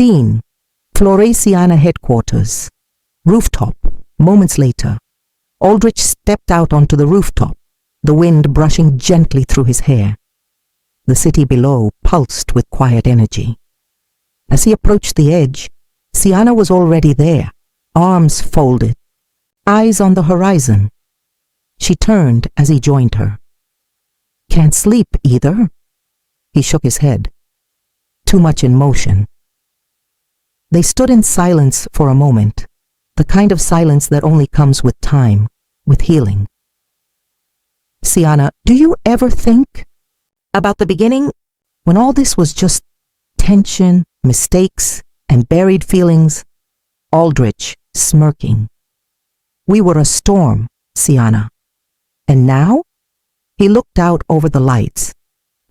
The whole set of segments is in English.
Scene: Floresiana headquarters. Rooftop. Moments later, Aldrich stepped out onto the rooftop, the wind brushing gently through his hair. The city below pulsed with quiet energy. As he approached the edge, Siana was already there, arms folded, eyes on the horizon. She turned as he joined her. "Can't sleep either?" He shook his head. "Too much in motion." They stood in silence for a moment, the kind of silence that only comes with time, with healing. "Siana, do you ever think about the beginning, when all this was just tension, mistakes, and buried feelings?" Aldrich, smirking. "We were a storm, Siana. And now?" He looked out over the lights.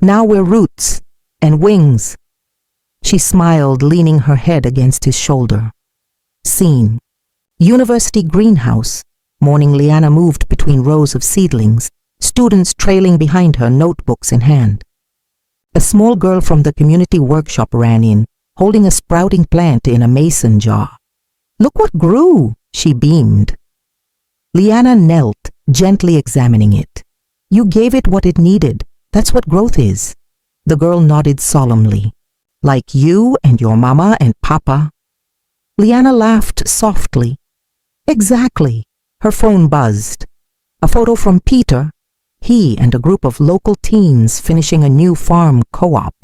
"Now we're roots and wings." She smiled, leaning her head against his shoulder. Scene: University greenhouse. Morning Liana moved between rows of seedlings, students trailing behind her, notebooks in hand. A small girl from the community workshop ran in, holding a sprouting plant in a mason jar. "Look what grew," she beamed. Liana knelt, gently examining it. "You gave it what it needed. That's what growth is." The girl nodded solemnly. "Like you and your mama and papa." Liana laughed softly. "Exactly." Her phone buzzed. A photo from Peter, he and a group of local teens finishing a new farm co-op.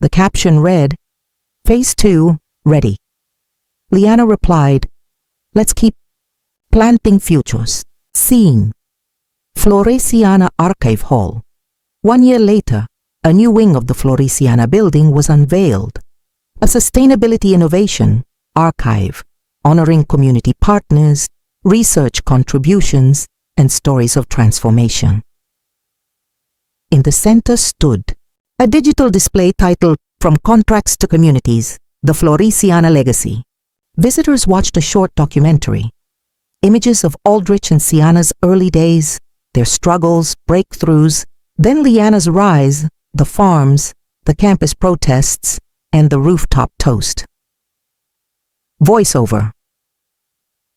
The caption read, "Phase 2, ready." Liana replied, "Let's keep planting futures." Scene: Floresiana Archive Hall. 1 year later, a new wing of the Floresiana building was unveiled. A sustainability innovation archive, honoring community partners, research contributions, and stories of transformation. In the center stood a digital display titled "From Contracts to Communities, the Floresiana Legacy." Visitors watched a short documentary. Images of Aldrich and Siana's early days, their struggles, breakthroughs, then Liana's rise, the farms, the campus protests, and the rooftop toast. Voiceover: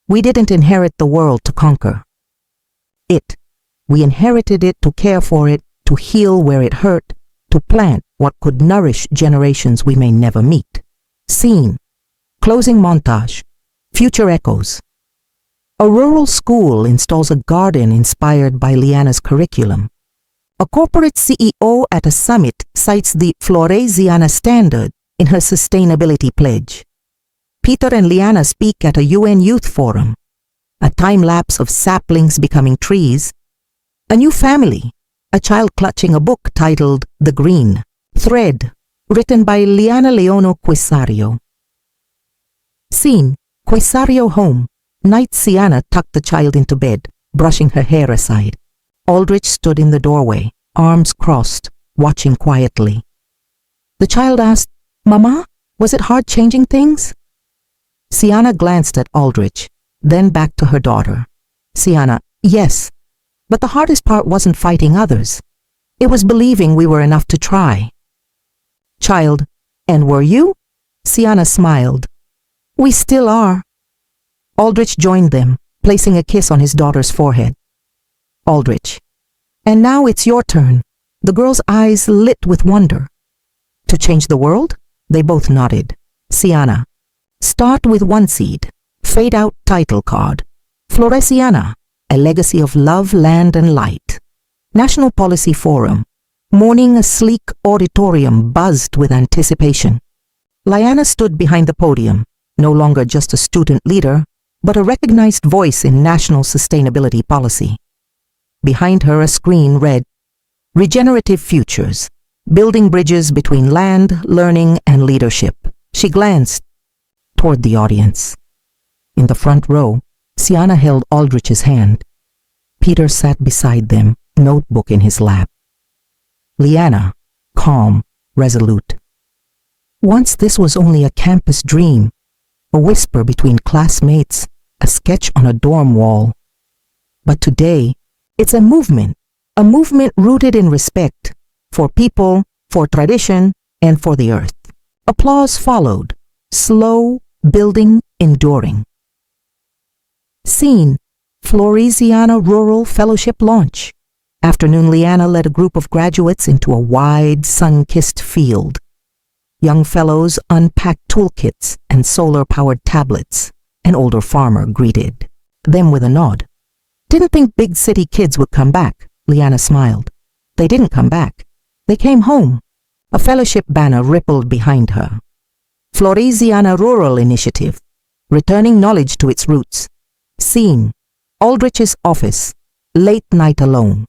"We didn't inherit the world to conquer it. We inherited it to care for it, to heal where it hurt, to plant what could nourish generations we may never meet." Scene: Closing montage. Future echoes. A rural school installs a garden inspired by Liana's curriculum. A corporate CEO at a summit cites the Floresiana standard in her sustainability pledge. Peter and Liana speak at a UN youth forum. A time-lapse of saplings becoming trees. A new family. A child clutching a book titled The Green Thread, written by Liana Leono Quisario. Scene: Quisario home. Night Siana tucked the child into bed, brushing her hair aside. Aldrich stood in the doorway, arms crossed, watching quietly. The child asked, "Mama, was it hard changing things?" Siana glanced at Aldrich, then back to her daughter. Siana: "Yes, but the hardest part wasn't fighting others. It was believing we were enough to try." Child: "And were you?" Siana smiled. "We still are." Aldrich joined them, placing a kiss on his daughter's forehead. Aldrich: "And now it's your turn." The girl's eyes lit with wonder. "To change the world?" They both nodded. Siana: "Start with one seed. Fade out title card. Floresiana, a legacy of love, land, and light." National Policy Forum. Morning, a sleek auditorium buzzed with anticipation. Liana stood behind the podium, no longer just a student leader, but a recognized voice in national sustainability policy. Behind her, a screen read, "Regenerative Futures, Building Bridges Between Land, Learning, and Leadership." She glanced toward the audience. In the front row, Siana held Aldrich's hand. Peter sat beside them, notebook in his lap. Liana, calm, resolute. Once this was only a campus dream, a whisper between classmates, a sketch on a dorm wall. But today, it's a movement rooted in respect for people, for tradition, and for the earth. Applause followed. Slow, building, enduring. Scene: Floresiana Rural Fellowship launch. Afternoon, Leanna led a group of graduates into a wide, sun-kissed field. Young fellows unpacked toolkits and solar-powered tablets. An older farmer greeted them with a nod. Didn't think big city kids would come back, Leanna smiled. They didn't come back. They came home. A fellowship banner rippled behind her. Floresiana Rural Initiative, returning knowledge to its roots. Scene: Aldrich's office, late night alone.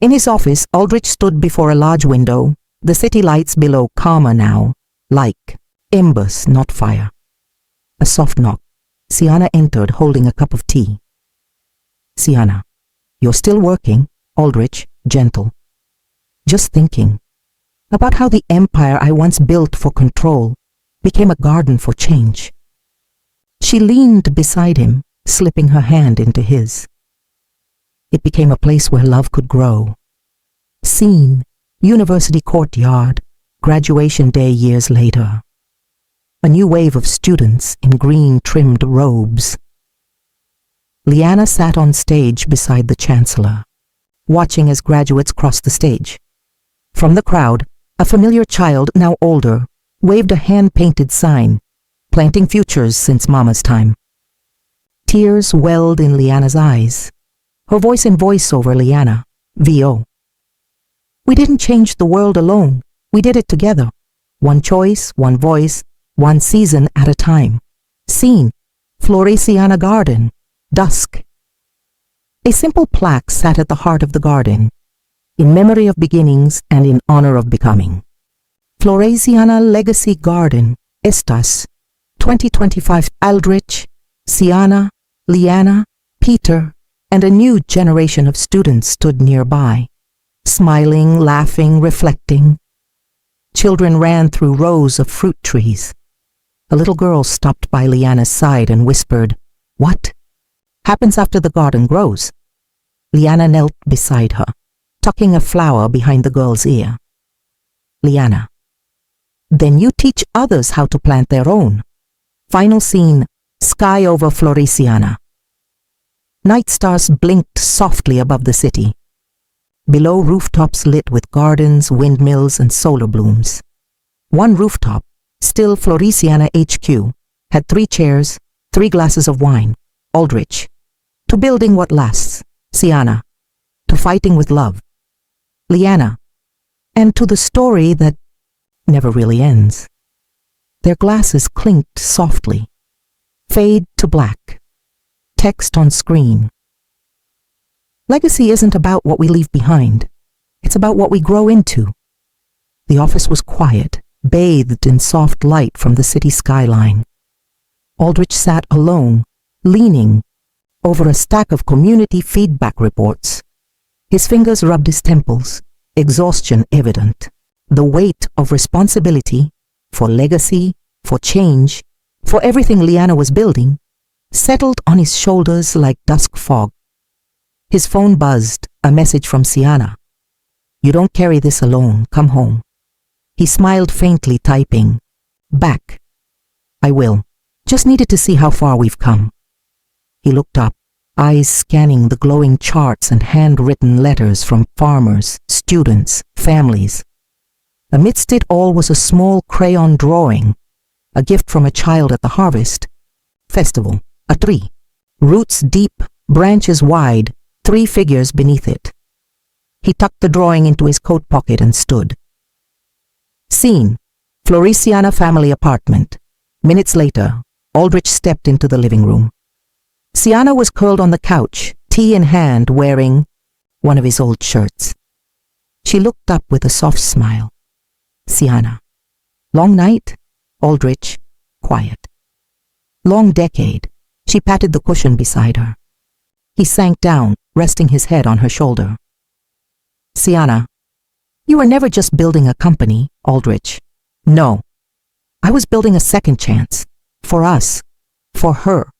In his office, Aldrich stood before a large window, the city lights below calmer now, like embers, not fire. A soft knock. Sienna entered holding a cup of tea. Sienna, you're still working? Aldrich, gentle. Just thinking about how the empire I once built for control became a garden for change. She leaned beside him, slipping her hand into his. It became a place where love could grow. Scene: University courtyard, graduation day years later. A new wave of students in green-trimmed robes. Leanna sat on stage beside the chancellor, watching as graduates crossed the stage. From the crowd, a familiar child, now older, waved a hand-painted sign, planting futures since Mama's time. Tears welled in Leanna's eyes. Her voice in voiceover, Leanna, VO. We didn't change the world alone. We did it together. One choice, one voice, one season at a time. Scene: Floresiana garden, dusk. A simple plaque sat at the heart of the garden, in memory of beginnings and in honor of becoming. Floresiana Legacy Garden, Estas, 2025. Aldrich, Sienna, Leanna, Peter, and a new generation of students stood nearby, smiling, laughing, reflecting. Children ran through rows of fruit trees. A little girl stopped by Leanna's side and whispered, "What?" "Happens after the garden grows." Leanna knelt beside her, tucking a flower behind the girl's ear. Leanna, then you teach others how to plant their own. Final scene: sky over Floresiana. Night stars blinked softly above the city. Below, rooftops lit with gardens, windmills, and solar blooms. One rooftop, still Floresiana HQ, had 3 chairs, 3 glasses of wine. Aldrich, to building what lasts. Sienna, to fighting with love. Leanna, and to the story that never really ends. Their glasses clinked softly. Fade to black. Text on screen. Legacy isn't about what we leave behind. It's about what we grow into. The office was quiet, bathed in soft light from the city skyline. Aldrich sat alone, leaning over a stack of community feedback reports. His fingers rubbed his temples, exhaustion evident. The weight of responsibility for legacy, for change, for everything Leanna was building, settled on his shoulders like dusk fog. His phone buzzed, a message from Sienna. "You don't carry this alone, come home." He smiled faintly, typing, "Back. I will. Just needed to see how far we've come." He looked up, eyes scanning the glowing charts and handwritten letters from farmers, students, families. Amidst it all was a small crayon drawing, a gift from a child at the harvest festival, a tree. Roots deep, branches wide, 3 figures beneath it. He tucked the drawing into his coat pocket and stood. Scene: Floresiana family apartment. Minutes later, Aldrich stepped into the living room. Sienna was curled on the couch, tea in hand, wearing one of his old shirts. She looked up with a soft smile. Sienna. Long night? Aldrich. Quiet. Long decade. She patted the cushion beside her. He sank down, resting his head on her shoulder. Sienna. You were never just building a company, Aldrich. No. I was building a second chance. For us. For her.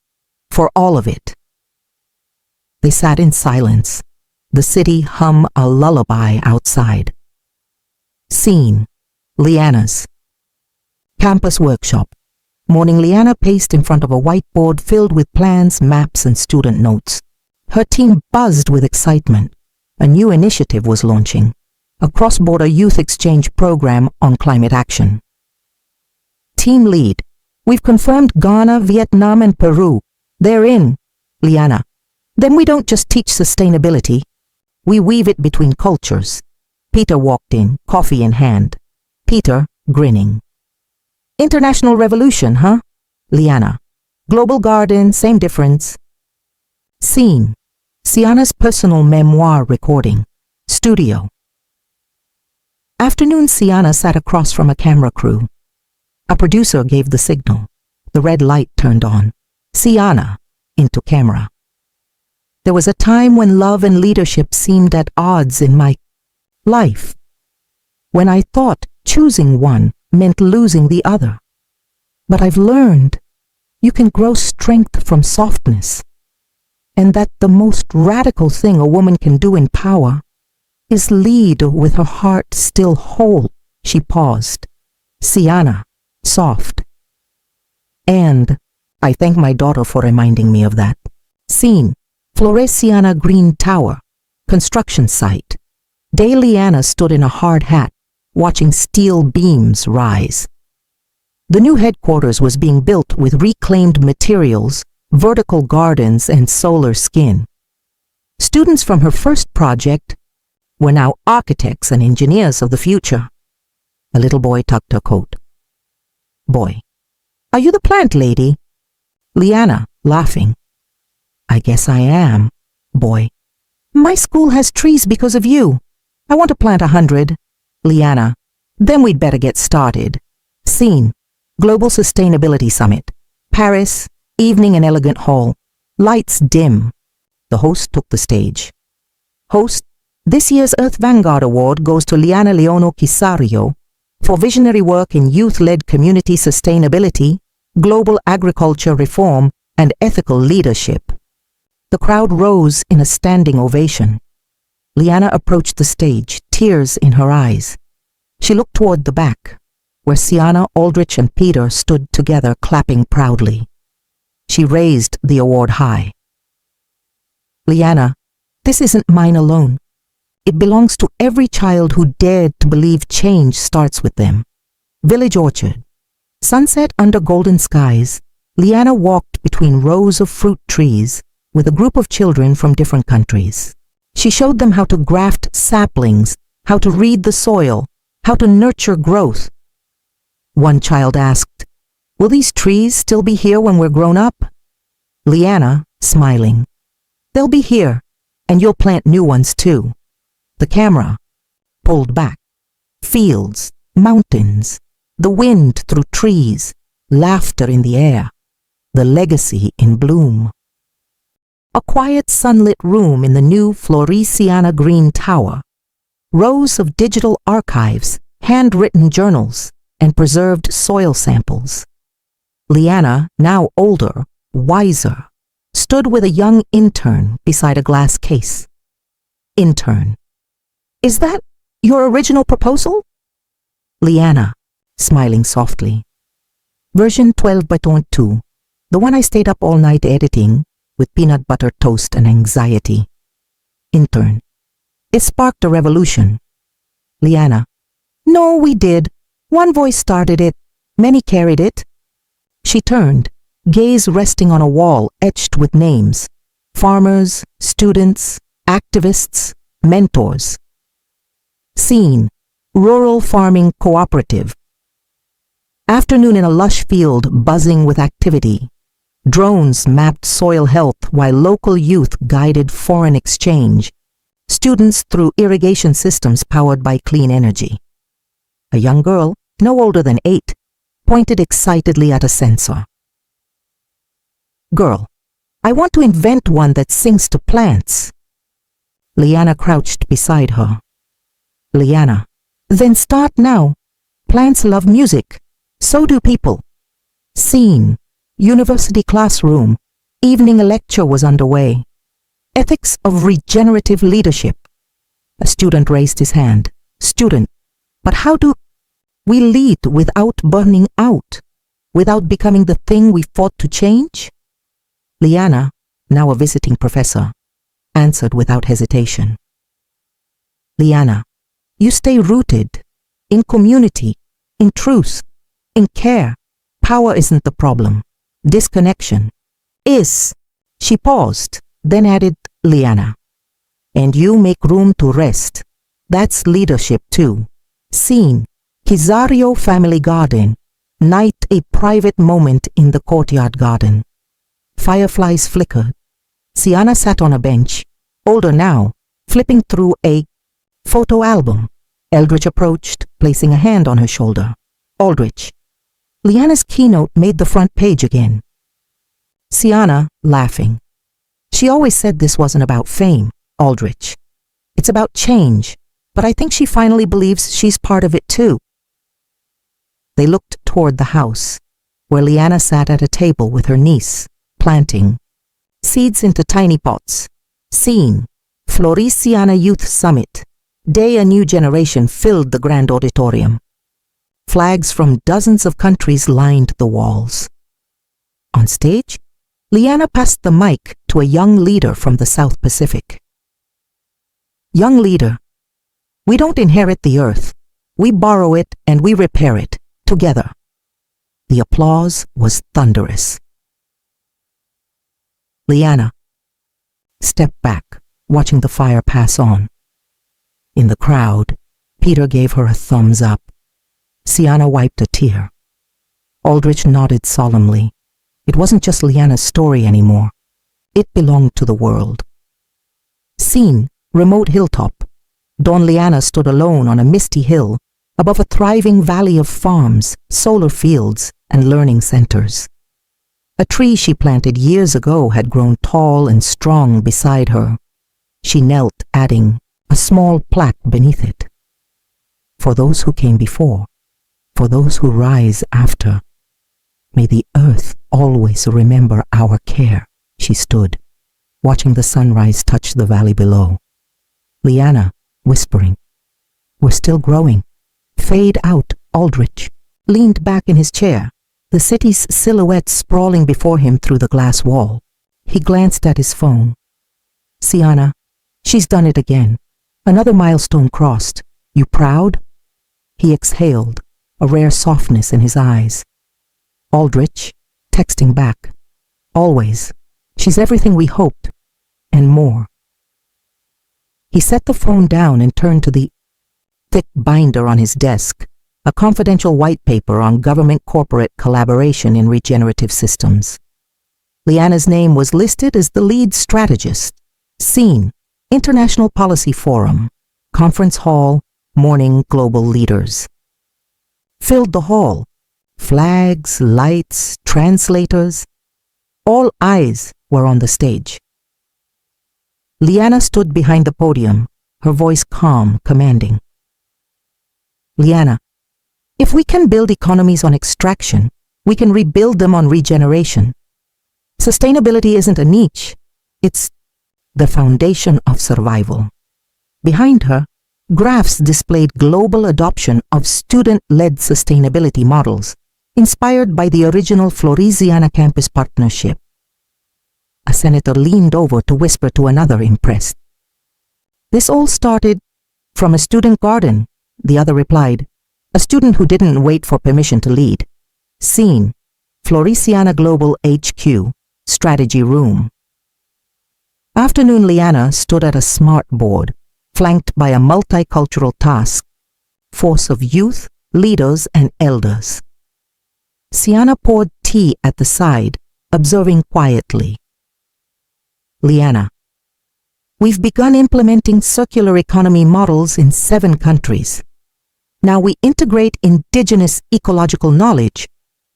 For all of it. They sat in silence. The city hummed a lullaby outside. Scene: Leanna's campus workshop. Morning, Liana paced in front of a whiteboard filled with plans, maps, and student notes. Her team buzzed with excitement. A new initiative was launching, a cross-border youth exchange program on climate action. Team lead: we've confirmed Ghana, Vietnam, and Peru. They're in. Liana: then we don't just teach sustainability. We weave it between cultures. Peter walked in, coffee in hand. Peter, grinning. International revolution, huh? Liana: global garden, same difference. Scene: Siana's personal memoir recording. Studio. Afternoon, Siana sat across from a camera crew. A producer gave the signal. The red light turned on. Siana, into camera. There was a time when love and leadership seemed at odds in my life, when I thought choosing one meant losing the other. But I've learned you can grow strength from softness, and that the most radical thing a woman can do in power is lead with her heart still whole. She paused. Siana, soft. And I thank my daughter for reminding me of that. Scene: Floresiana Green Tower, construction site. Liana stood in a hard hat, watching steel beams rise. The new headquarters was being built with reclaimed materials, vertical gardens, and solar skin. Students from her first project were now architects and engineers of the future. A little boy tucked her coat. Boy: are you the plant lady? Liana, laughing: I guess I am. Boy: my school has trees because of you. I want to plant 100. Liana: then we'd better get started. Scene: Global Sustainability Summit. Paris, evening in elegant hall. Lights dim. The host took the stage. Host: this year's Earth Vanguard Award goes to Liana Leono Kisario for visionary work in youth-led community sustainability, global agriculture reform, and ethical leadership. The crowd rose in a standing ovation. Liana approached the stage, tears in her eyes. She looked toward the back, where Siana, Aldrich, and Peter stood together clapping proudly. She raised the award high. Liana, this isn't mine alone. It belongs to every child who dared to believe change starts with them. Village Orchard. Sunset under golden skies, Liana walked between rows of fruit trees with a group of children from different countries. She showed them how to graft saplings, how to read the soil, how to nurture growth. One child asked, will these trees still be here when we're grown up? Liana, smiling, they'll be here, and you'll plant new ones too. The camera pulled back. Fields, mountains, the wind through trees, laughter in the air, the legacy in bloom. A quiet sunlit room in the new Floresiana Green Tower. Rows of digital archives, handwritten journals, and preserved soil samples. Liana, now older, wiser, stood with a young intern beside a glass case. Intern: is that your original proposal? Liana, smiling softly. Version 12/2, the one I stayed up all night editing with peanut butter toast and anxiety. Intern: it sparked a revolution. Liana: no, we did. One voice started it, many carried it. She turned, gaze resting on a wall etched with names: farmers, students, activists, mentors. Scene: Rural Farming Cooperative. Afternoon in a lush field buzzing with activity. Drones mapped soil health while local youth guided foreign exchange. Students through irrigation systems powered by clean energy. A young girl, no older than 8, pointed excitedly at a sensor. Girl: I want to invent one that sings to plants. Liana crouched beside her. Liana: then start now. Plants love music. So do people. Scene: University classroom. Evening lecture was underway. Ethics of regenerative leadership. A student raised his hand. Student: but how do we lead without burning out? without becoming the thing we fought to change? Liana, now a visiting professor, answered without hesitation. Liana, you stay rooted in community, in truth, in care. Power isn't the problem. Disconnection is. She paused, then added, Liana. And you make room to rest. That's leadership too. Scene, Kizario family garden. Night, a private moment in the courtyard garden. Fireflies flickered. Siana sat on a bench, older now, flipping through a photo album. Eldridge approached, placing a hand on her shoulder. Aldrich. Liana's keynote made the front page again. Siana, laughing. She always said this wasn't about fame, Aldrich. It's about change, but I think she finally believes she's part of it too. They looked toward the house, where Liana sat at a table with her niece, planting seeds into tiny pots. Scene, Floresiana Youth Summit. Day a new generation filled the grand auditorium. Flags from dozens of countries lined the walls. On stage, Liana passed the mic to a young leader from the South Pacific. Young leader, we don't inherit the earth. We borrow it and we repair it, together. The applause was thunderous. Liana stepped back, watching the fire pass on. In the crowd, Peter gave her a thumbs up. Siana wiped a tear. Aldrich nodded solemnly. It wasn't just Liana's story anymore. It belonged to the world. Scene, remote hilltop. Dawn Liana stood alone on a misty hill above a thriving valley of farms, solar fields, and learning centers. A tree she planted years ago had grown tall and strong beside her. She knelt, adding a small plaque beneath it. For those who came before, for those who rise after, may the earth always remember our care. She stood, watching the sunrise touch the valley below. Liana, whispering, we're still growing. Fade out, Aldrich leaned back in his chair, the city's silhouette sprawling before him through the glass wall. He glanced at his phone. Siana, she's done it again. Another milestone crossed. You proud? He exhaled, a rare softness in his eyes. Aldrich, texting back. Always. She's everything we hoped, and more. He set the phone down and turned to the thick binder on his desk, a confidential white paper on government-corporate collaboration in regenerative systems. Liana's name was listed as the lead strategist. Scene, International Policy Forum, Conference Hall, morning global leaders. Filled the hall. Flags, lights, translators. All eyes were on the stage. Liana stood behind the podium, her voice calm, commanding. Liana, if we can build economies on extraction, we can rebuild them on regeneration. Sustainability isn't a niche. It's the foundation of survival. Behind her, graphs displayed global adoption of student-led sustainability models, inspired by the original Floresiana campus partnership. A senator leaned over to whisper to another, impressed. This all started from a student garden, the other replied, a student who didn't wait for permission to lead. Scene, Floresiana Global HQ, Strategy Room. Afternoon Liana stood at a smart board, flanked by a multicultural task force of youth, leaders, and elders. Siana poured tea at the side, observing quietly. Liana, we've begun implementing circular economy models in 7 countries. Now we integrate indigenous ecological knowledge,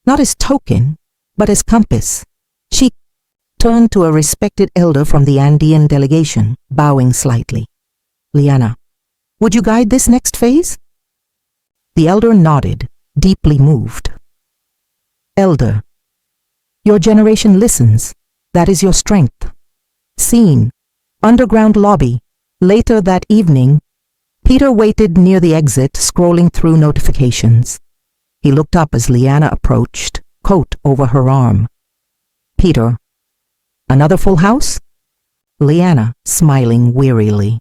not as token, but as compass. She turned to a respected elder from the Andean delegation, bowing slightly. Liana, would you guide this next phase? The elder nodded, deeply moved. Elder, your generation listens. That is your strength. Scene, underground lobby. Later that evening, Peter waited near the exit, scrolling through notifications. He looked up as Liana approached, coat over her arm. Peter, another full house? Leanna, smiling wearily.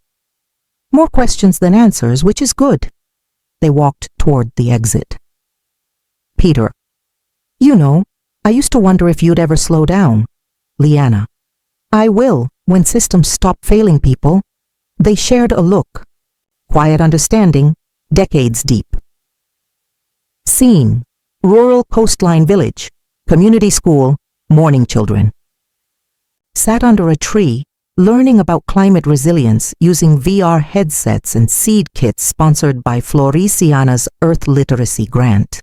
More questions than answers, which is good. They walked toward the exit. Peter, you know, I used to wonder if you'd ever slow down. Leanna, I will, when systems stop failing people. They shared a look. Quiet understanding, decades deep. Scene, rural coastline village, community school, mourning children. Sat under a tree, learning about climate resilience using VR headsets and seed kits sponsored by Floresiana's Earth Literacy Grant.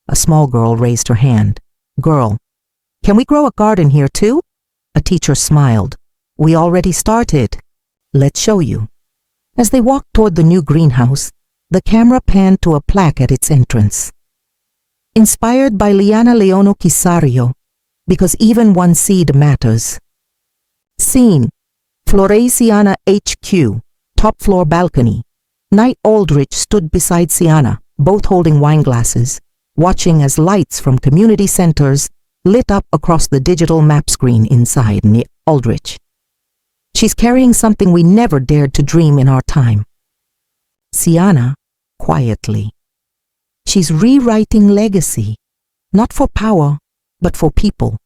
A small girl raised her hand. Girl, can we grow a garden here too? A teacher smiled. We already started. Let's show you. As they walked toward the new greenhouse, the camera panned to a plaque at its entrance. Inspired by Liana Leono Kisario, because even one seed matters. Scene, Floresiana HQ, top floor balcony. Knight Aldrich stood beside Siana, both holding wine glasses, watching as lights from community centers lit up across the digital map screen inside Aldrich. She's carrying something we never dared to dream in our time. Siana, quietly. She's rewriting legacy, not for power, but for people.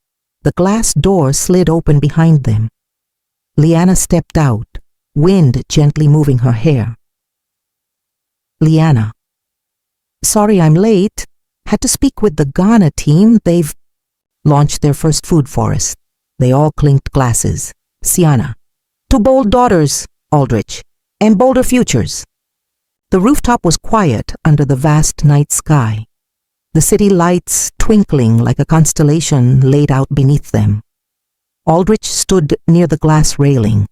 The glass door slid open behind them. Leanna stepped out, wind gently moving her hair. Leanna, sorry I'm late. Had to speak with the Ghana team. They've launched their first food forest. They all clinked glasses. Siana, to bold daughters, Aldrich, and bolder futures. The rooftop was quiet under the vast night sky, the city lights twinkling like a constellation laid out beneath them. Aldrich stood near the glass railing,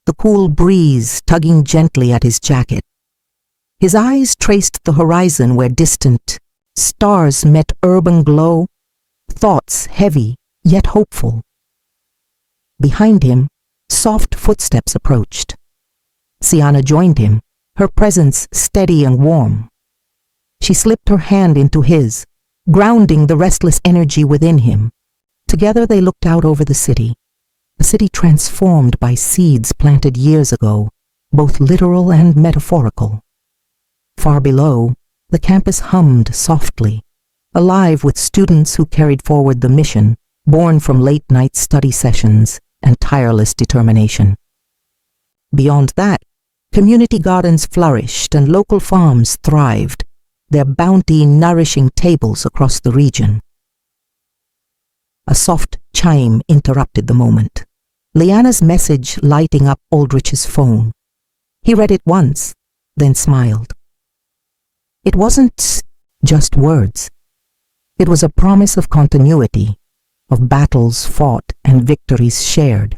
the cool breeze tugging gently at his jacket. His eyes traced the horizon where distant stars met urban glow, thoughts heavy yet hopeful. Behind him, soft footsteps approached. Siana joined him, her presence steady and warm. She slipped her hand into his, grounding the restless energy within him. Together they looked out over the city, a city transformed by seeds planted years ago, both literal and metaphorical. Far below, the campus hummed softly, alive with students who carried forward the mission, born from late-night study sessions and tireless determination. Beyond that, community gardens flourished and local farms thrived, their bounty nourishing tables across the region. A soft chime interrupted the moment, Leanna's message lighting up Aldrich's phone. He read it once, then smiled. It wasn't just words. It was a promise of continuity, of battles fought and victories shared.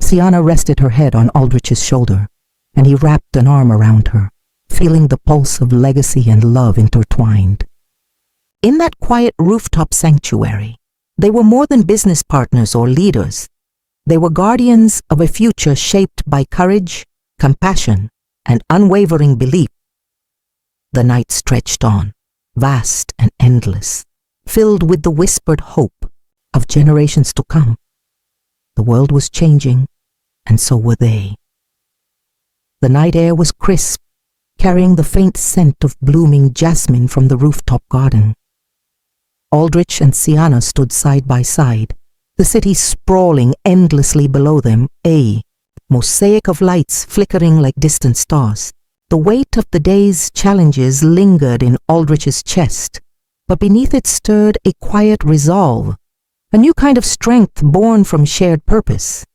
Siana rested her head on Aldrich's shoulder, and he wrapped an arm around her, feeling the pulse of legacy and love intertwined. In that quiet rooftop sanctuary, they were more than business partners or leaders. They were guardians of a future shaped by courage, compassion, and unwavering belief. The night stretched on, vast and endless, filled with the whispered hope of generations to come. The world was changing, and so were they. The night air was crisp, carrying the faint scent of blooming jasmine from the rooftop garden. Aldrich and Siana stood side by side, the city sprawling endlessly below them, a mosaic of lights flickering like distant stars. The weight of the day's challenges lingered in Aldrich's chest, but beneath it stirred a quiet resolve, a new kind of strength born from shared purpose.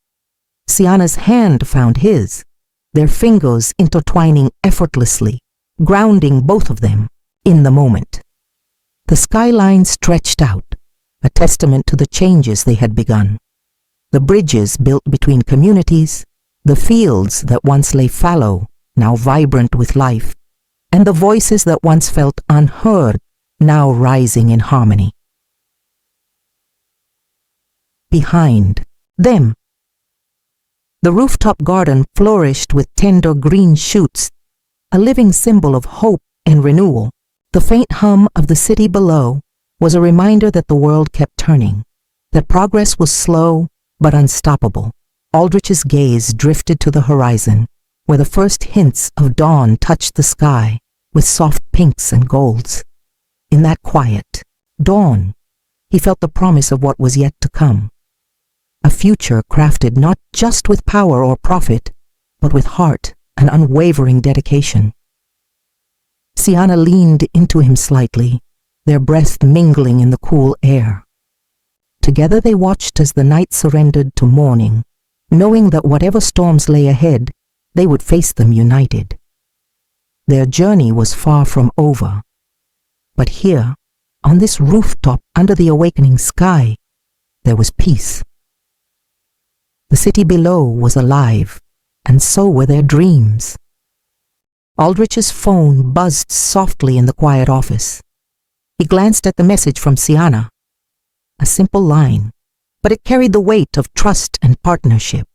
Siana's hand found his, their fingers intertwining effortlessly, grounding both of them in the moment. The skyline stretched out, a testament to the changes they had begun. The bridges built between communities, the fields that once lay fallow, now vibrant with life, and the voices that once felt unheard, now rising in harmony. Behind them, the rooftop garden flourished with tender green shoots, a living symbol of hope and renewal. The faint hum of the city below was a reminder that the world kept turning, that progress was slow but unstoppable. Aldrich's gaze drifted to the horizon, where the first hints of dawn touched the sky with soft pinks and golds. In that quiet dawn, he felt the promise of what was yet to come. A future crafted not just with power or profit, but with heart and unwavering dedication. Siana leaned into him slightly, their breath mingling in the cool air. Together they watched as the night surrendered to morning, knowing that whatever storms lay ahead, they would face them united. Their journey was far from over. But here, on this rooftop under the awakening sky, there was peace. The city below was alive, and so were their dreams. Aldrich's phone buzzed softly in the quiet office. He glanced at the message from Siana. A simple line, but it carried the weight of trust and partnership.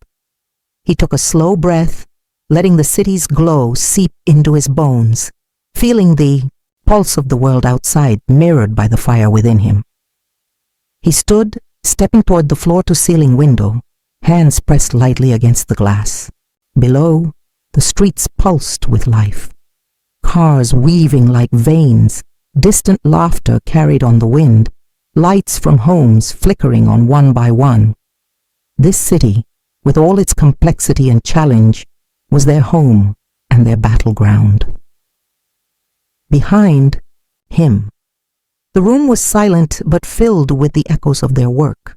He took a slow breath, letting the city's glow seep into his bones, feeling the pulse of the world outside mirrored by the fire within him. He stood, stepping toward the floor-to-ceiling window, hands pressed lightly against the glass. Below, the streets pulsed with life. Cars weaving like veins, distant laughter carried on the wind, lights from homes flickering on one by one. This city, with all its complexity and challenge, was their home and their battleground. Behind him, the room was silent but filled with the echoes of their work.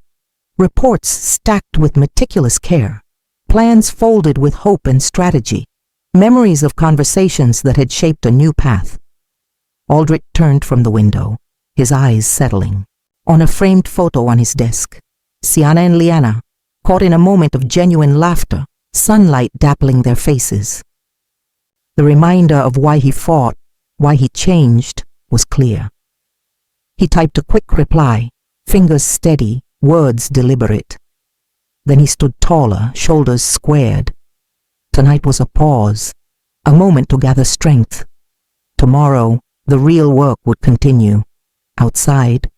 Reports stacked with meticulous care, plans folded with hope and strategy, memories of conversations that had shaped a new path. Aldrich turned from the window, his eyes settling. On a framed photo on his desk, Siana and Liana, caught in a moment of genuine laughter, sunlight dappling their faces. The reminder of why he fought, why he changed, was clear. He typed a quick reply, fingers steady, words deliberate. Then he stood taller, shoulders squared. Tonight was a pause, a moment to gather strength. Tomorrow, the real work would continue. Outside,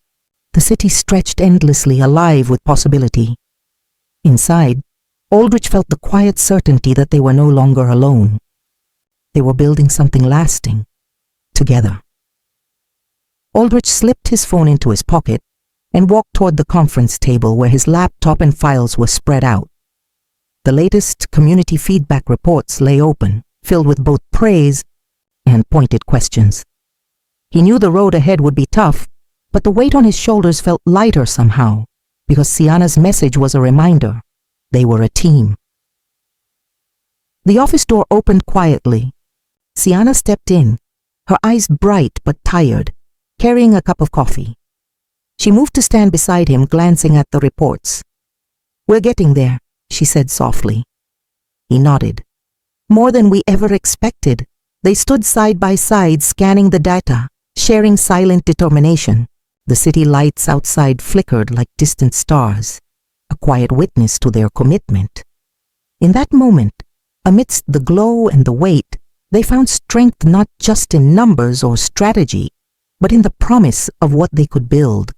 the city stretched endlessly, alive with possibility. Inside, Aldrich felt the quiet certainty that they were no longer alone. They were building something lasting, together. Aldrich slipped his phone into his pocket and walked toward the conference table where his laptop and files were spread out. The latest community feedback reports lay open, filled with both praise and pointed questions. He knew the road ahead would be tough, but the weight on his shoulders felt lighter somehow, because Siana's message was a reminder. They were a team. The office door opened quietly. Siana stepped in, her eyes bright but tired, carrying a cup of coffee. She moved to stand beside him, glancing at the reports. "We're getting there," she said softly. He nodded. "More than we ever expected." They stood side by side, scanning the data, sharing silent determination. The city lights outside flickered like distant stars, a quiet witness to their commitment. In that moment, amidst the glow and the weight, they found strength not just in numbers or strategy, but in the promise of what they could build.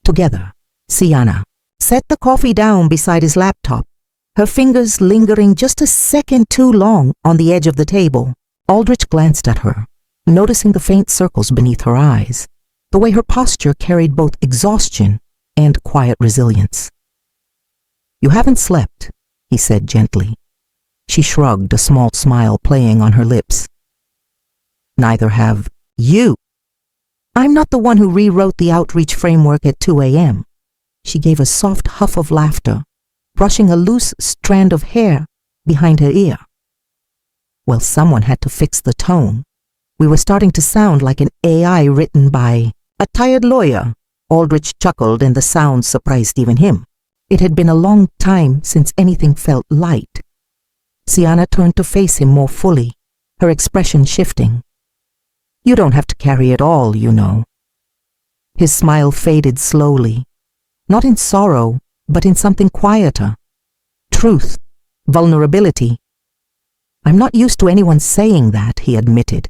Together, Siana set the coffee down beside his laptop, her fingers lingering just a second too long on the edge of the table. Aldrich glanced at her, noticing the faint circles beneath her eyes, the way her posture carried both exhaustion and quiet resilience. "You haven't slept," he said gently. She shrugged, a small smile playing on her lips. "Neither have you. I'm not the one who rewrote the outreach framework at 2 a.m. She gave a soft huff of laughter, brushing a loose strand of hair behind her ear. Well, someone had to fix the tone. We were starting to sound like an AI written by a tired lawyer. Aldrich chuckled, and the sound surprised even him. It had been a long time since anything felt light. Siana turned to face him more fully, her expression shifting. "You don't have to carry it all, you know." His smile faded slowly, not in sorrow, but in something quieter. Truth, vulnerability. "I'm not used to anyone saying that," he admitted.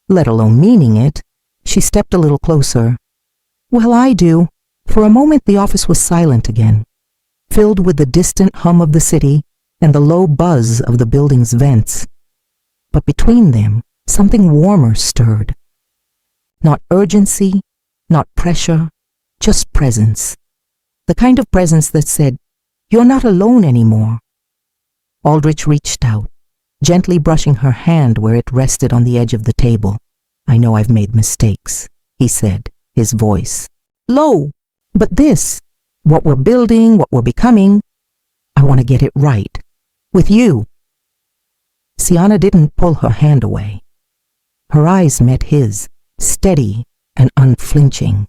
"Let alone meaning it." She stepped a little closer. Well, I do. For a moment the office was silent again, filled with the distant hum of the city and the low buzz of the building's vents. But between them, something warmer stirred. Not urgency, not pressure, just presence. The kind of presence that said, "You're not alone anymore." Aldrich reached out, gently brushing her hand where it rested on the edge of the table. "I know I've made mistakes," he said, his voice low. "But this, what we're building, what we're becoming, I want to get it right. With you." Sienna didn't pull her hand away. Her eyes met his, steady and unflinching.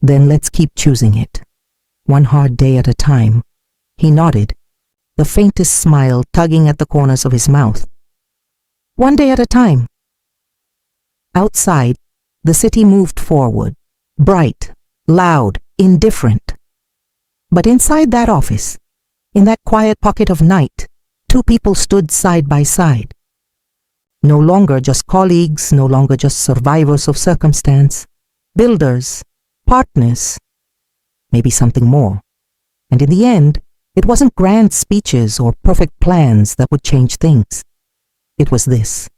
"Then let's keep choosing it. One hard day at a time." He nodded, the faintest smile tugging at the corners of his mouth. "One day at a time." Outside, the city moved forward, bright, loud, indifferent. But inside that office, in that quiet pocket of night, two people stood side by side. No longer just colleagues, no longer just survivors of circumstance, builders, partners, maybe something more. And in the end, it wasn't grand speeches or perfect plans that would change things. It was this: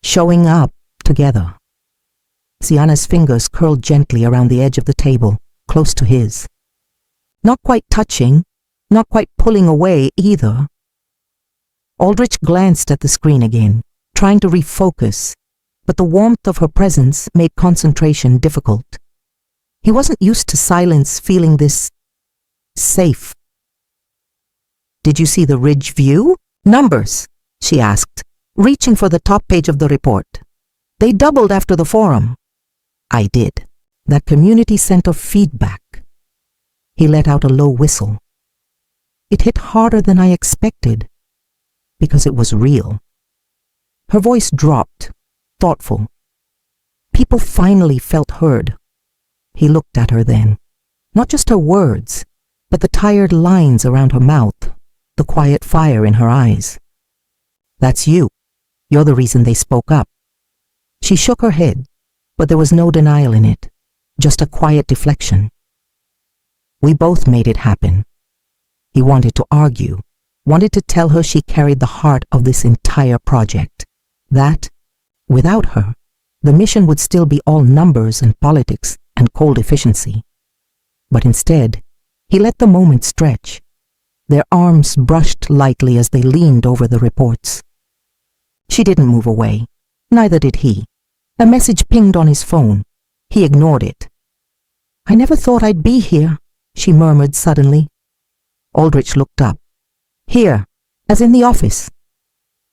showing up together. Sienna's fingers curled gently around the edge of the table, close to his. Not quite touching, not quite pulling away either. Aldrich glanced at the screen again, trying to refocus, but the warmth of her presence made concentration difficult. He wasn't used to silence feeling this safe. "Did you see the ridge view? Numbers," she asked, reaching for the top page of the report. "They doubled after the forum." "I did. That community center feedback." He let out a low whistle. It hit harder than I expected, because it was real. Her voice dropped, thoughtful. People finally felt heard. He looked at her then, not just her words, but the tired lines around her mouth, the quiet fire in her eyes. "That's you. You're the reason they spoke up." She shook her head, but there was no denial in it, just a quiet deflection. "We both made it happen." He wanted to argue, wanted to tell her she carried the heart of this entire project, that, without her, the mission would still be all numbers and politics and cold efficiency. But instead, he let the moment stretch. Their arms brushed lightly as they leaned over the reports. She didn't move away. Neither did he. A message pinged on his phone. He ignored it. "I never thought I'd be here," she murmured suddenly. Aldrich looked up. "Here, as in the office."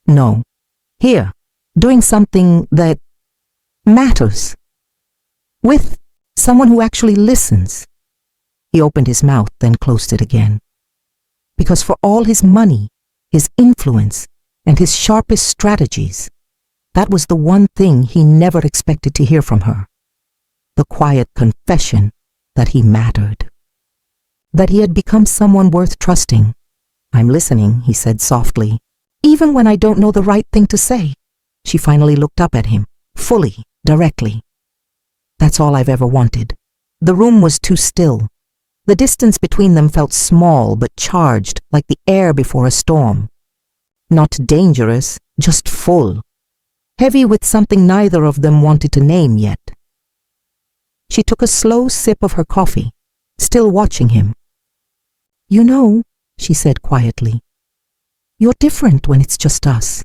"No. Here, doing something that matters. With someone who actually listens." He opened his mouth, then closed it again. Because for all his money, his influence, and his sharpest strategies, that was the one thing he never expected to hear from her. The quiet confession that he mattered. That he had become someone worth trusting. "I'm listening," he said softly. "Even when I don't know the right thing to say." She finally looked up at him, fully, directly. "That's all I've ever wanted." The room was too still. The distance between them felt small but charged, like the air before a storm. Not dangerous, just full. Heavy with something neither of them wanted to name yet. She took a slow sip of her coffee, still watching him. "You know," she said quietly, "you're different when it's just us."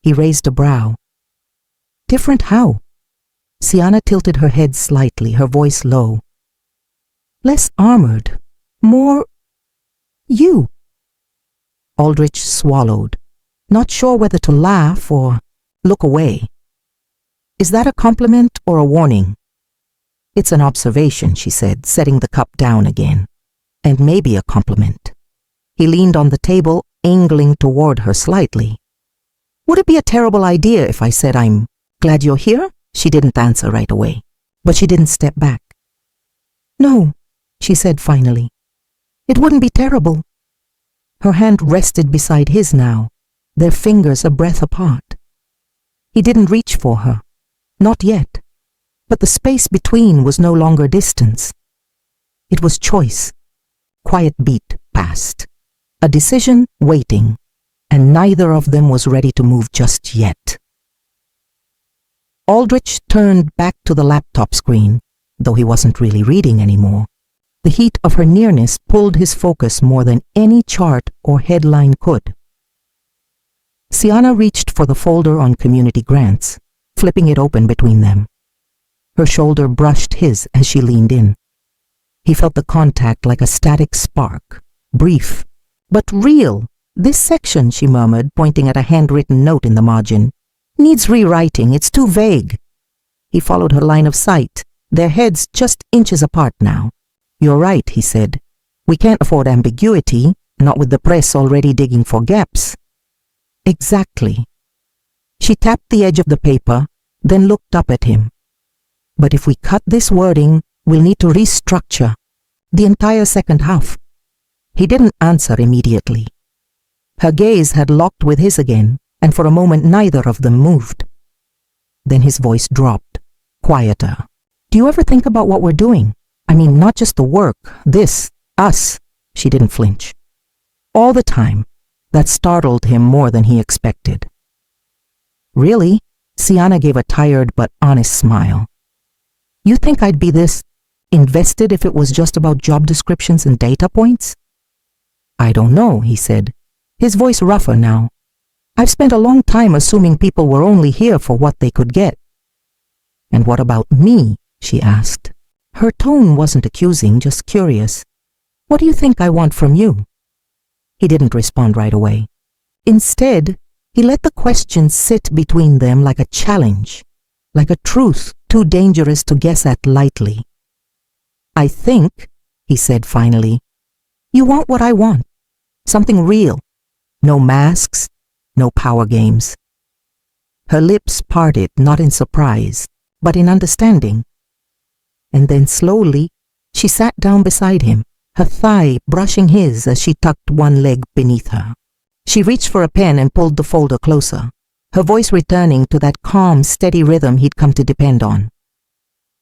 He raised a brow. "Different how?" Sienna tilted her head slightly, her voice low. "Less armored. More you." Aldrich swallowed, not sure whether to laugh or look away. "Is that a compliment or a warning?" "It's an observation," she said, setting the cup down again. "And maybe a compliment." He leaned on the table, angling toward her slightly. "Would it be a terrible idea if I said I'm glad you're here?" She didn't answer right away, but she didn't step back. "No," she said finally. "It wouldn't be terrible." Her hand rested beside his now, their fingers a breath apart. He didn't reach for her. Not yet. but the space between was no longer distance. It was choice. Quiet beat passed. A decision waiting, and neither of them was ready to move just yet. Aldrich turned back to the laptop screen, though he wasn't really reading anymore. The heat of her nearness pulled his focus more than any chart or headline could. Sienna reached for the folder on community grants, flipping it open between them. Her shoulder brushed his as she leaned in. He felt the contact like a static spark, brief, but real. This section, she murmured, pointing at a handwritten note in the margin, needs rewriting. It's too vague. He followed her line of sight, their heads just inches apart now. You're right, he said. We can't afford ambiguity, not with the press already digging for gaps. Exactly. She tapped the edge of the paper, then looked up at him. But if we cut this wording, we'll need to restructure the entire second half. He didn't answer immediately. Her gaze had locked with his again, and for a moment neither of them moved. Then his voice dropped, quieter. Do you ever think about what we're doing? I mean, not just the work, this, us. She didn't flinch. All the time. That startled him more than he expected. Really? Sienna gave a tired but honest smile. You think I'd be this invested if it was just about job descriptions and data points? I don't know, he said, his voice rougher now. I've spent a long time assuming people were only here for what they could get. And what about me? She asked. Her tone wasn't accusing, just curious. What do you think I want from you? He didn't respond right away. Instead, he let the question sit between them like a challenge, like a truth too dangerous to guess at lightly. I think, he said finally, you want what I want. Something real. No masks, no power games. Her lips parted, not in surprise, but in understanding. And then slowly, she sat down beside him, her thigh brushing his as she tucked one leg beneath her. She reached for a pen and pulled the folder closer, her voice returning to that calm, steady rhythm he'd come to depend on.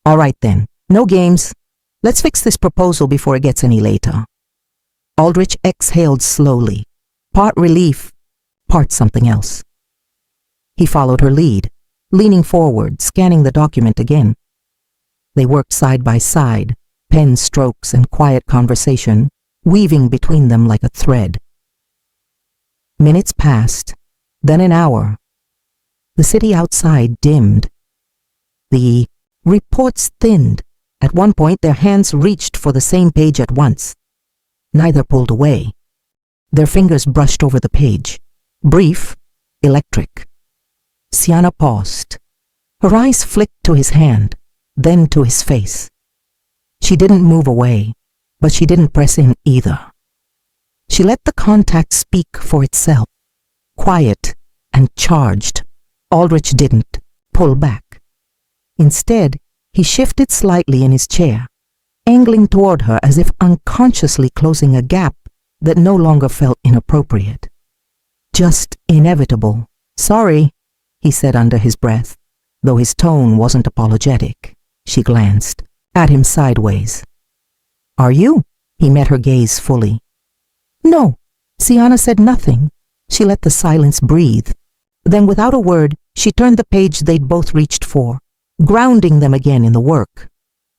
All right then, no games. Let's fix this proposal before it gets any later. Aldrich exhaled slowly, part relief, part something else. He followed her lead, leaning forward, scanning the document again. They worked side by side, pen strokes and quiet conversation, weaving between them like a thread. Minutes passed, then an hour. The city outside dimmed. The reports thinned. At one point, their hands reached for the same page at once. Neither pulled away. Their fingers brushed over the page. Brief, electric. Sienna paused. Her eyes flicked to his hand, then to his face. She didn't move away, but she didn't press in either. She let the contact speak for itself, quiet and charged. Aldrich didn't pull back. Instead, he shifted slightly in his chair, angling toward her as if unconsciously closing a gap that no longer felt inappropriate. Just inevitable. Sorry, he said under his breath, though his tone wasn't apologetic. She glanced at him sideways. Are you? He met her gaze fully. No, Sienna said nothing. She let the silence breathe. Then without a word, she turned the page they'd both reached for, grounding them again in the work.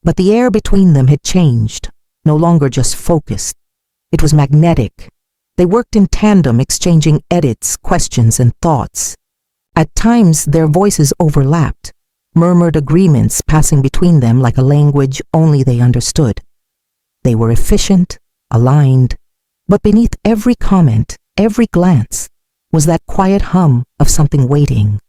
But the air between them had changed, no longer just focused. It was magnetic. They worked in tandem, exchanging edits, questions, and thoughts. At times, their voices overlapped, murmured agreements passing between them like a language only they understood. They were efficient, aligned, but beneath every comment, every glance, was that quiet hum of something waiting.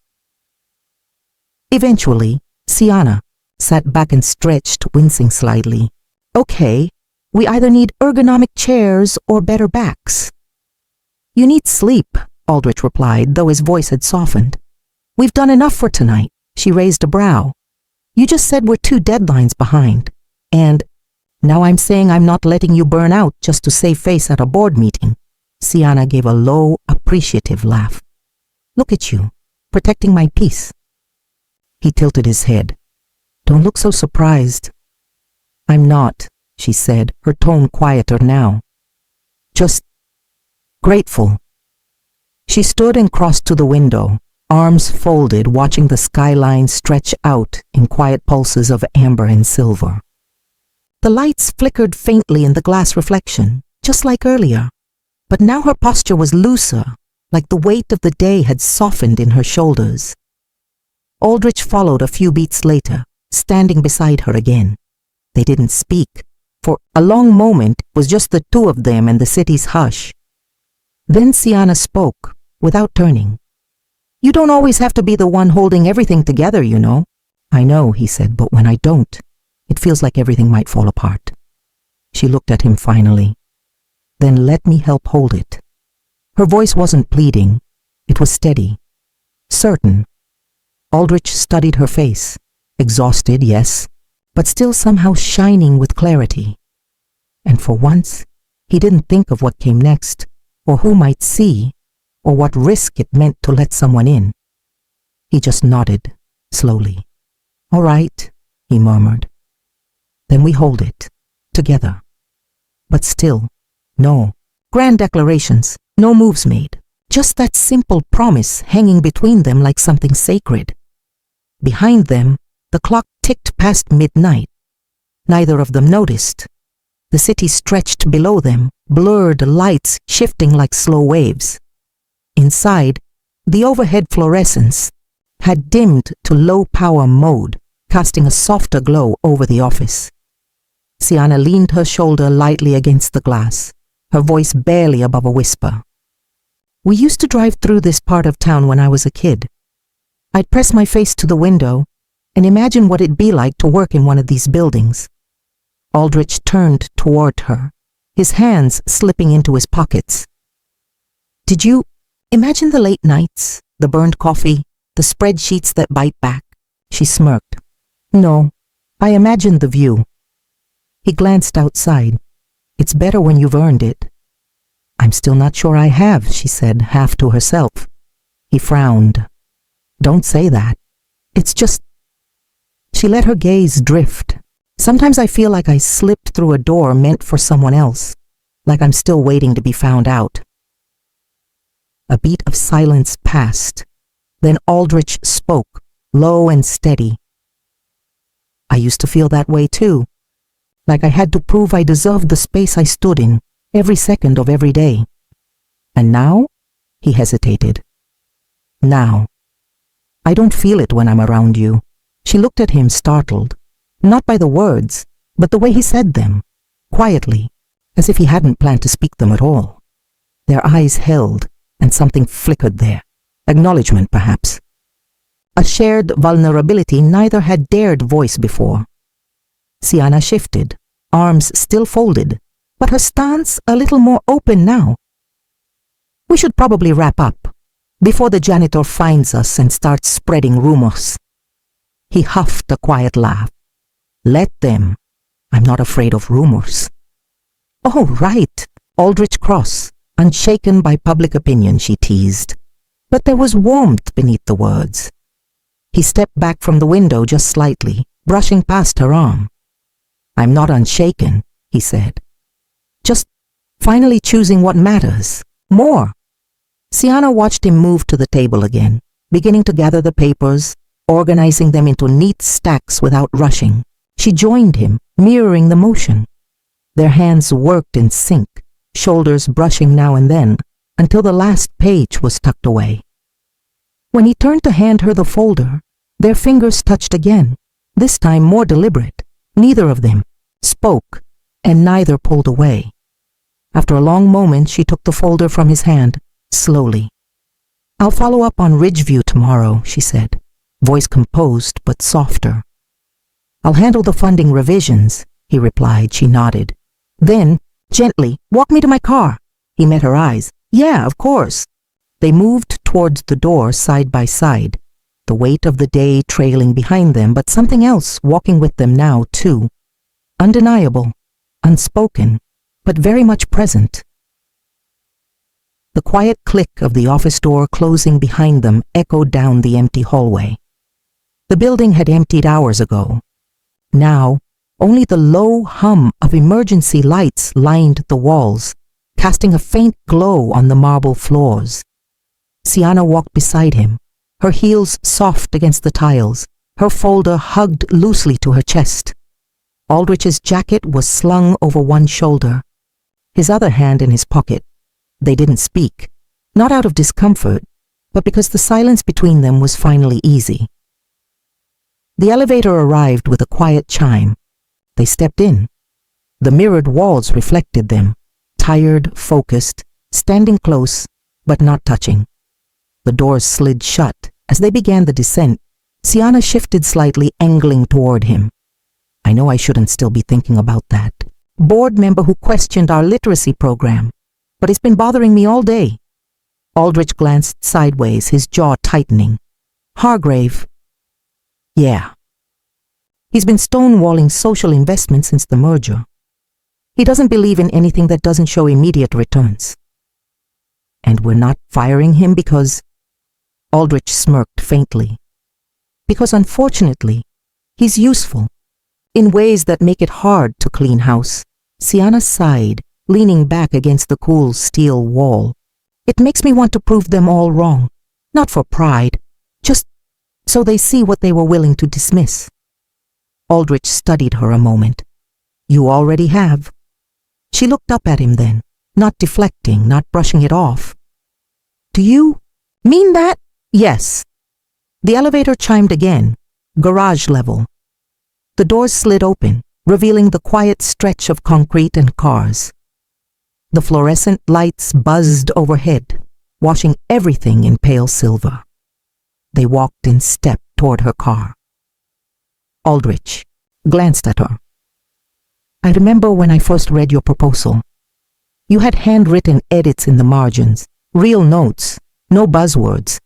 Eventually, Sienna sat back and stretched, wincing slightly. Okay, we either need ergonomic chairs or better backs. You need sleep, Aldrich replied, though his voice had softened. We've done enough for tonight. She raised a brow. You just said we're 2 deadlines behind. And now I'm saying I'm not letting you burn out just to save face at a board meeting. Sienna gave a low, appreciative laugh. Look at you, protecting my peace. He tilted his head. Don't look so surprised. I'm not, she said, her tone quieter now. Just grateful. She stood and crossed to the window, arms folded, watching the skyline stretch out in quiet pulses of amber and silver. The lights flickered faintly in the glass reflection, just like earlier, but now her posture was looser, like the weight of the day had softened in her shoulders. Aldrich followed a few beats later, standing beside her again. They didn't speak. For a long moment it was just the two of them and the city's hush. Then Sienna spoke, without turning. You don't always have to be the one holding everything together, you know. I know, he said, but when I don't, it feels like everything might fall apart. She looked at him finally. Then let me help hold it. Her voice wasn't pleading. It was steady, certain. Aldrich studied her face. Exhausted, yes, but still somehow shining with clarity. And for once, he didn't think of what came next, or who might see, or what risk it meant to let someone in. He just nodded, slowly. All right, he murmured. Then we hold it, together. But still, no grand declarations, no moves made, just that simple promise hanging between them like something sacred. Behind them, the clock ticked past midnight. Neither of them noticed. The city stretched below them, blurred lights shifting like slow waves. Inside, the overhead fluorescence had dimmed to low-power mode, casting a softer glow over the office. Sienna leaned her shoulder lightly against the glass, her voice barely above a whisper. We used to drive through this part of town when I was a kid. I'd press my face to the window and imagine what it'd be like to work in one of these buildings. Aldrich turned toward her, his hands slipping into his pockets. Did you imagine the late nights, the burned coffee, the spreadsheets that bite back? She smirked. No, I imagined the view. He glanced outside. It's better when you've earned it. I'm still not sure I have, she said, half to herself. He frowned. Don't say that. It's just... She let her gaze drift. Sometimes I feel like I slipped through a door meant for someone else, like I'm still waiting to be found out. A beat of silence passed. Then Aldrich spoke, low and steady. I used to feel that way too, like I had to prove I deserved the space I stood in, every second of every day. And now? He hesitated. Now. I don't feel it when I'm around you. She looked at him startled, not by the words, but the way he said them, quietly, as if he hadn't planned to speak them at all. Their eyes held, and something flickered there. Acknowledgement, perhaps. A shared vulnerability neither had dared voice before. Sienna shifted, arms still folded, but her stance a little more open now. We should probably wrap up, before the janitor finds us and starts spreading rumors. He huffed a quiet laugh. Let them. I'm not afraid of rumors. Oh, right. Aldrich Cross, unshaken by public opinion, she teased. But there was warmth beneath the words. He stepped back from the window just slightly, brushing past her arm. I'm not unshaken, he said. Just finally choosing what matters. More. Sienna watched him move to the table again, beginning to gather the papers, organizing them into neat stacks without rushing. She joined him, mirroring the motion. Their hands worked in sync, shoulders brushing now and then, until the last page was tucked away. When he turned to hand her the folder, their fingers touched again, this time more deliberate. Neither of them spoke, and neither pulled away. After a long moment, she took the folder from his hand, slowly. I'll follow up on Ridgeview tomorrow, she said, voice composed but softer. I'll handle the funding revisions, he replied. She nodded. Then, gently, walk me to my car. He met her eyes. Yeah, of course. They moved towards the door side by side, the weight of the day trailing behind them, but something else walking with them now, too. Undeniable, unspoken, but very much present. The quiet click of the office door closing behind them echoed down the empty hallway. The building had emptied hours ago, Now, only the low hum of emergency lights lined the walls, casting a faint glow on the marble floors. Sienna walked beside him, her heels soft against the tiles, her folder hugged loosely to her chest. Aldrich's jacket was slung over one shoulder, his other hand in his pocket. They didn't speak, not out of discomfort, but because the silence between them was finally easy. The elevator arrived with a quiet chime. They stepped in. The mirrored walls reflected them, tired, focused, standing close, but not touching. The doors slid shut. As they began the descent, Sienna shifted slightly, angling toward him. I know I shouldn't still be thinking about that. Board member who questioned our literacy program, but it's been bothering me all day. Aldrich glanced sideways, his jaw tightening. Hargrave. Yeah. He's been stonewalling social investment since the merger. He doesn't believe in anything that doesn't show immediate returns. And we're not firing him because... Aldrich smirked faintly. Because unfortunately, he's useful, in ways that make it hard to clean house. Sienna sighed, leaning back against the cool steel wall. It makes me want to prove them all wrong, not for pride, just so they see what they were willing to dismiss. Aldrich studied her a moment. You already have. She looked up at him then, not deflecting, not brushing it off. Do you mean that? Yes. The elevator chimed again, garage level. The doors slid open, revealing the quiet stretch of concrete and cars. The fluorescent lights buzzed overhead, washing everything in pale silver. They walked in step toward her car. Aldrich glanced at her. I remember when I first read your proposal. You had handwritten edits in the margins, real notes, no buzzwords.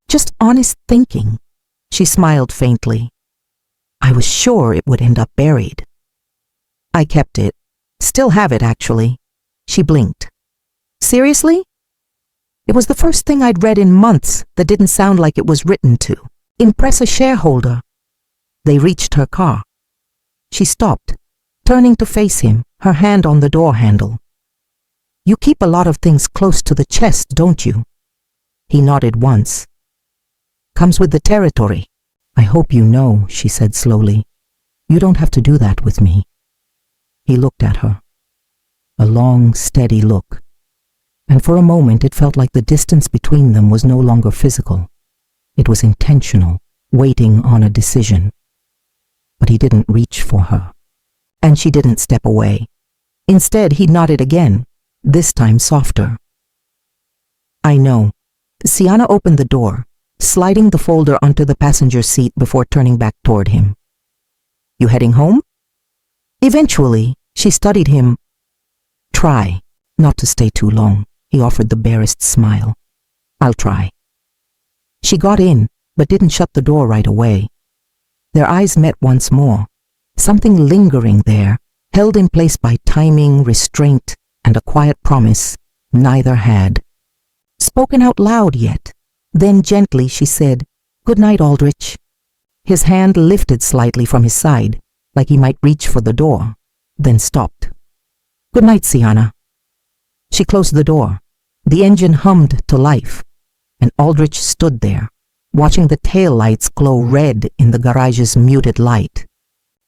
Just honest thinking. She smiled faintly. I was sure it would end up buried. I kept it. Still have it, actually. She blinked. Seriously? It was the first thing I'd read in months that didn't sound like it was written to impress a shareholder. They reached her car. She stopped, turning to face him, her hand on the door handle. You keep a lot of things close to the chest, don't you? He nodded once. Comes with the territory. I hope you know, she said slowly. You don't have to do that with me. He looked at her. A long, steady look. And for a moment it felt like the distance between them was no longer physical. It was intentional, waiting on a decision. But he didn't reach for her. And she didn't step away. Instead, he nodded again, this time softer. I know. Sienna opened the door, sliding the folder onto the passenger seat before turning back toward him. You heading home? Eventually, she studied him. Try not to stay too long, he offered the barest smile. I'll try. She got in, but didn't shut the door right away. Their eyes met once more, something lingering there, held in place by timing, restraint, and a quiet promise neither had. Spoken out loud yet. Then gently she said, Good night, Aldrich. His hand lifted slightly from his side, like he might reach for the door, then stopped. Good night, Sienna. She closed the door. The engine hummed to life, and Aldrich stood there, watching the tail lights glow red in the garage's muted light.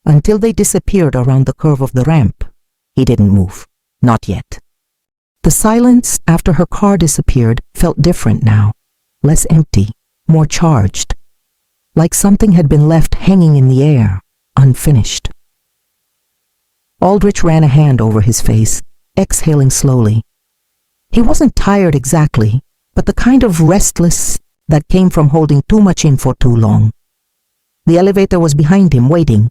Until they disappeared around the curve of the ramp, he didn't move. Not yet. The silence after her car disappeared felt different now. Less empty, more charged, like something had been left hanging in the air, unfinished. Aldrich ran a hand over his face, exhaling slowly. He wasn't tired exactly, but the kind of restless that came from holding too much in for too long. The elevator was behind him, waiting.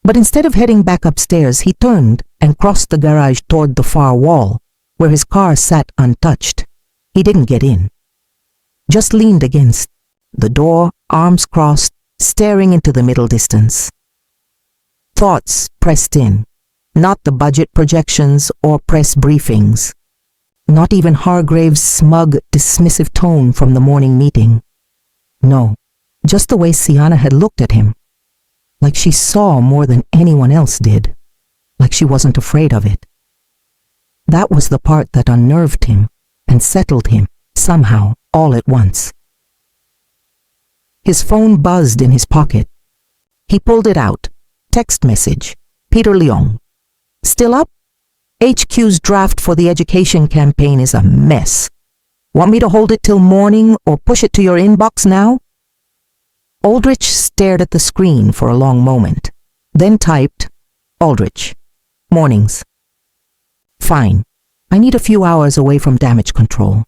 But instead of heading back upstairs, he turned and crossed the garage toward the far wall, where his car sat untouched. He didn't get in. Just leaned against the door, arms crossed, staring into the middle distance. Thoughts pressed in, not the budget projections or press briefings, not even Hargrave's smug, dismissive tone from the morning meeting. No, just the way Sienna had looked at him. like she saw more than anyone else did, like she wasn't afraid of it. That was the part that unnerved him and settled him, somehow, all at once. His phone buzzed in his pocket. He pulled it out. Text message. Peter Leong. Still up? HQ's draft for the education campaign is a mess. Want me to hold it till morning or push it to your inbox now? Aldrich stared at the screen for a long moment, then typed, Aldrich. Mornings. Fine. I need a few hours away from damage control.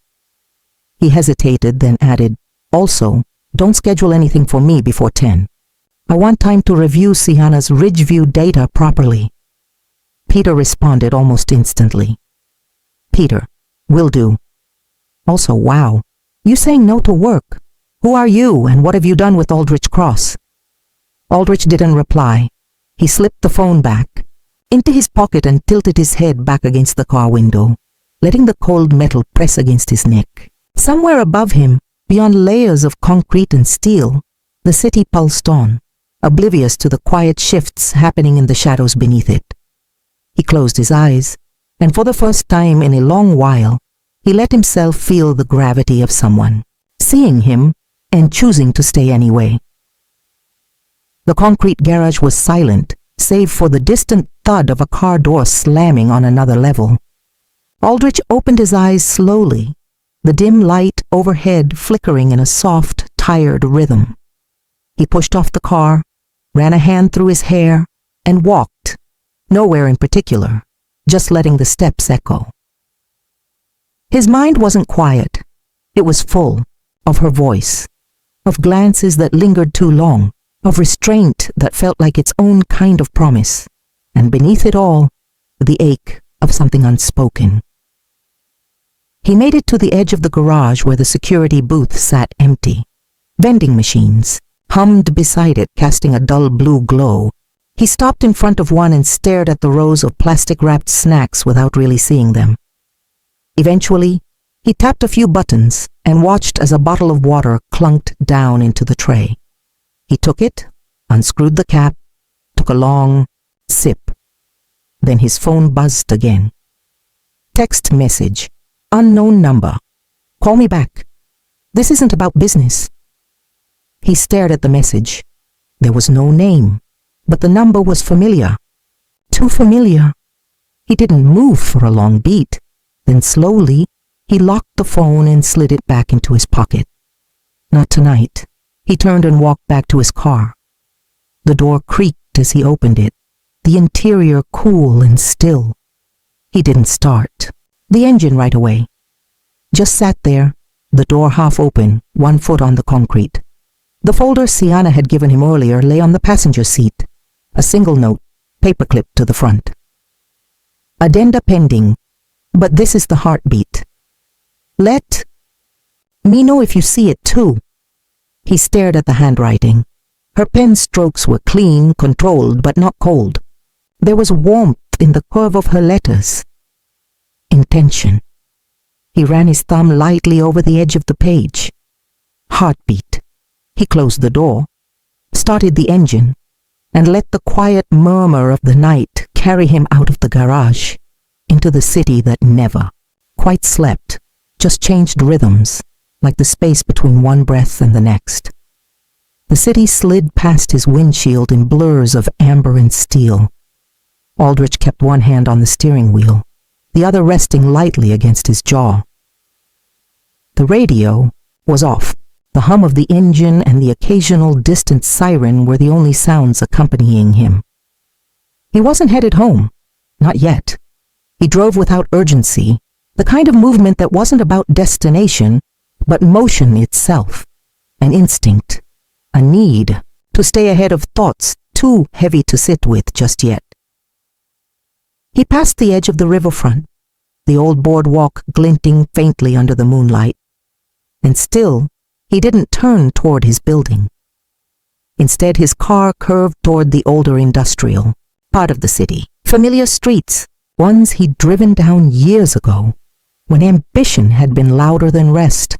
He hesitated, then added, also, don't schedule anything for me before 10. I want time to review Sienna's Ridgeview data properly. Peter responded almost instantly. Peter, will do. Also, wow, you saying no to work. Who are you and what have you done with Aldrich Cross? Aldrich didn't reply. He slipped the phone back into his pocket and tilted his head back against the car window, letting the cold metal press against his neck. Somewhere above him, beyond layers of concrete and steel, the city pulsed on, oblivious to the quiet shifts happening in the shadows beneath it. He closed his eyes, and for the first time in a long while, he let himself feel the gravity of someone, seeing him and choosing to stay anyway. The concrete garage was silent, save for the distant thud of a car door slamming on another level. Aldrich opened his eyes slowly, the dim light overhead flickering in a soft, tired rhythm. He pushed off the car, ran a hand through his hair, and walked, nowhere in particular, just letting the steps echo. His mind wasn't quiet. It was full of her voice, of glances that lingered too long, of restraint that felt like its own kind of promise, and beneath it all, the ache of something unspoken. He made it to the edge of the garage where the security booth sat empty. Vending machines hummed beside it, casting a dull blue glow. He stopped in front of one and stared at the rows of plastic-wrapped snacks without really seeing them. Eventually, he tapped a few buttons and watched as a bottle of water clunked down into the tray. He took it, unscrewed the cap, took a long sip. Then his phone buzzed again. Text message. Unknown number. Call me back. This isn't about business. He stared at the message. There was no name, but the number was familiar. Too familiar. He didn't move for a long beat. Then slowly, he locked the phone and slid it back into his pocket. Not tonight. He turned and walked back to his car. The door creaked as he opened it, the interior cool and still. He didn't start the engine right away. Just sat there, the door half open, one foot on the concrete. The folder Sienna had given him earlier lay on the passenger seat, a single note, paperclip to the front. Addenda pending, but this is the heartbeat. Let me know if you see it too. He stared at the handwriting. Her pen strokes were clean, controlled, but not cold. There was warmth in the curve of her letters. Intention. He ran his thumb lightly over the edge of the page. Heartbeat. He closed the door, started the engine, and let the quiet murmur of the night carry him out of the garage, into the city that never quite slept, just changed rhythms, like the space between one breath and the next. The city slid past his windshield in blurs of amber and steel. Aldrich kept one hand on the steering wheel, the other resting lightly against his jaw. The radio was off. The hum of the engine and the occasional distant siren were the only sounds accompanying him. He wasn't headed home. Not yet. He drove without urgency, the kind of movement that wasn't about destination, but motion itself, an instinct, a need to stay ahead of thoughts too heavy to sit with just yet. He passed the edge of the riverfront, the old boardwalk glinting faintly under the moonlight, and still he didn't turn toward his building. Instead, his car curved toward the older industrial part of the city, familiar streets, ones he'd driven down years ago, when ambition had been louder than rest,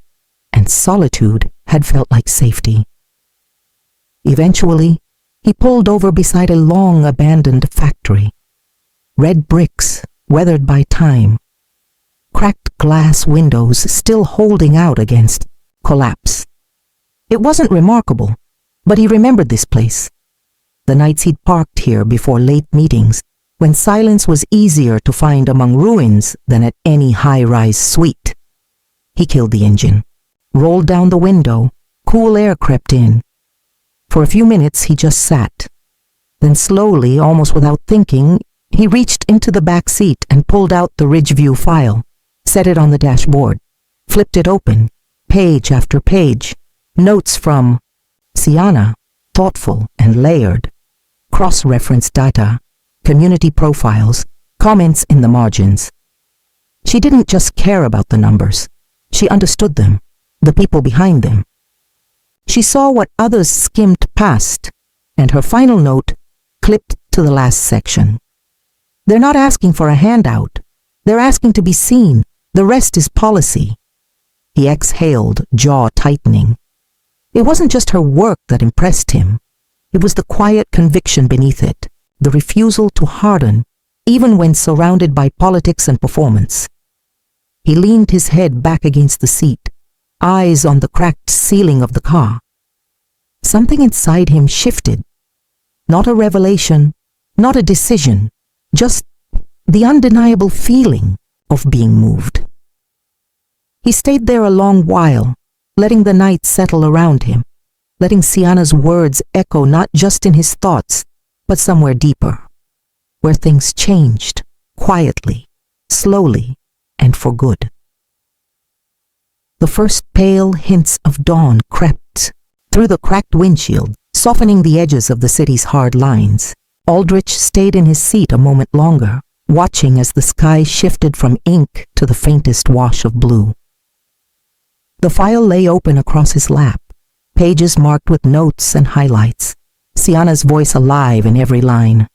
and solitude had felt like safety. Eventually, He pulled over beside a long abandoned factory. Red bricks, weathered by time. Cracked glass windows still holding out against collapse. It wasn't remarkable, but he remembered this place. The nights he'd parked here before late meetings, when silence was easier to find among ruins than at any high-rise suite. He killed the engine, rolled down the window, cool air crept in. For a few minutes he just sat. Then slowly, almost without thinking, he reached into the back seat and pulled out the Ridgeview file, set it on the dashboard, flipped it open, page after page, notes from Siana, thoughtful and layered, cross-reference data, community profiles, comments in the margins. She didn't just care about the numbers. She understood them, the people behind them. She saw what others skimmed past, and her final note clipped to the last section. They're not asking for a handout. They're asking to be seen. The rest is policy. He exhaled, jaw tightening. It wasn't just her work that impressed him. It was the quiet conviction beneath it, the refusal to harden, even when surrounded by politics and performance. He leaned his head back against the seat, eyes on the cracked ceiling of the car. Something inside him shifted. Not a revelation, not a decision, just the undeniable feeling of being moved. He stayed there a long while, letting the night settle around him, letting Siana's words echo not just in his thoughts, but somewhere deeper, where things changed, quietly, slowly, and for good. The first pale hints of dawn crept through the cracked windshield, softening the edges of the city's hard lines. Aldrich stayed in his seat a moment longer, watching as the sky shifted from ink to the faintest wash of blue. The file lay open across his lap, pages marked with notes and highlights, Siana's voice alive in every line.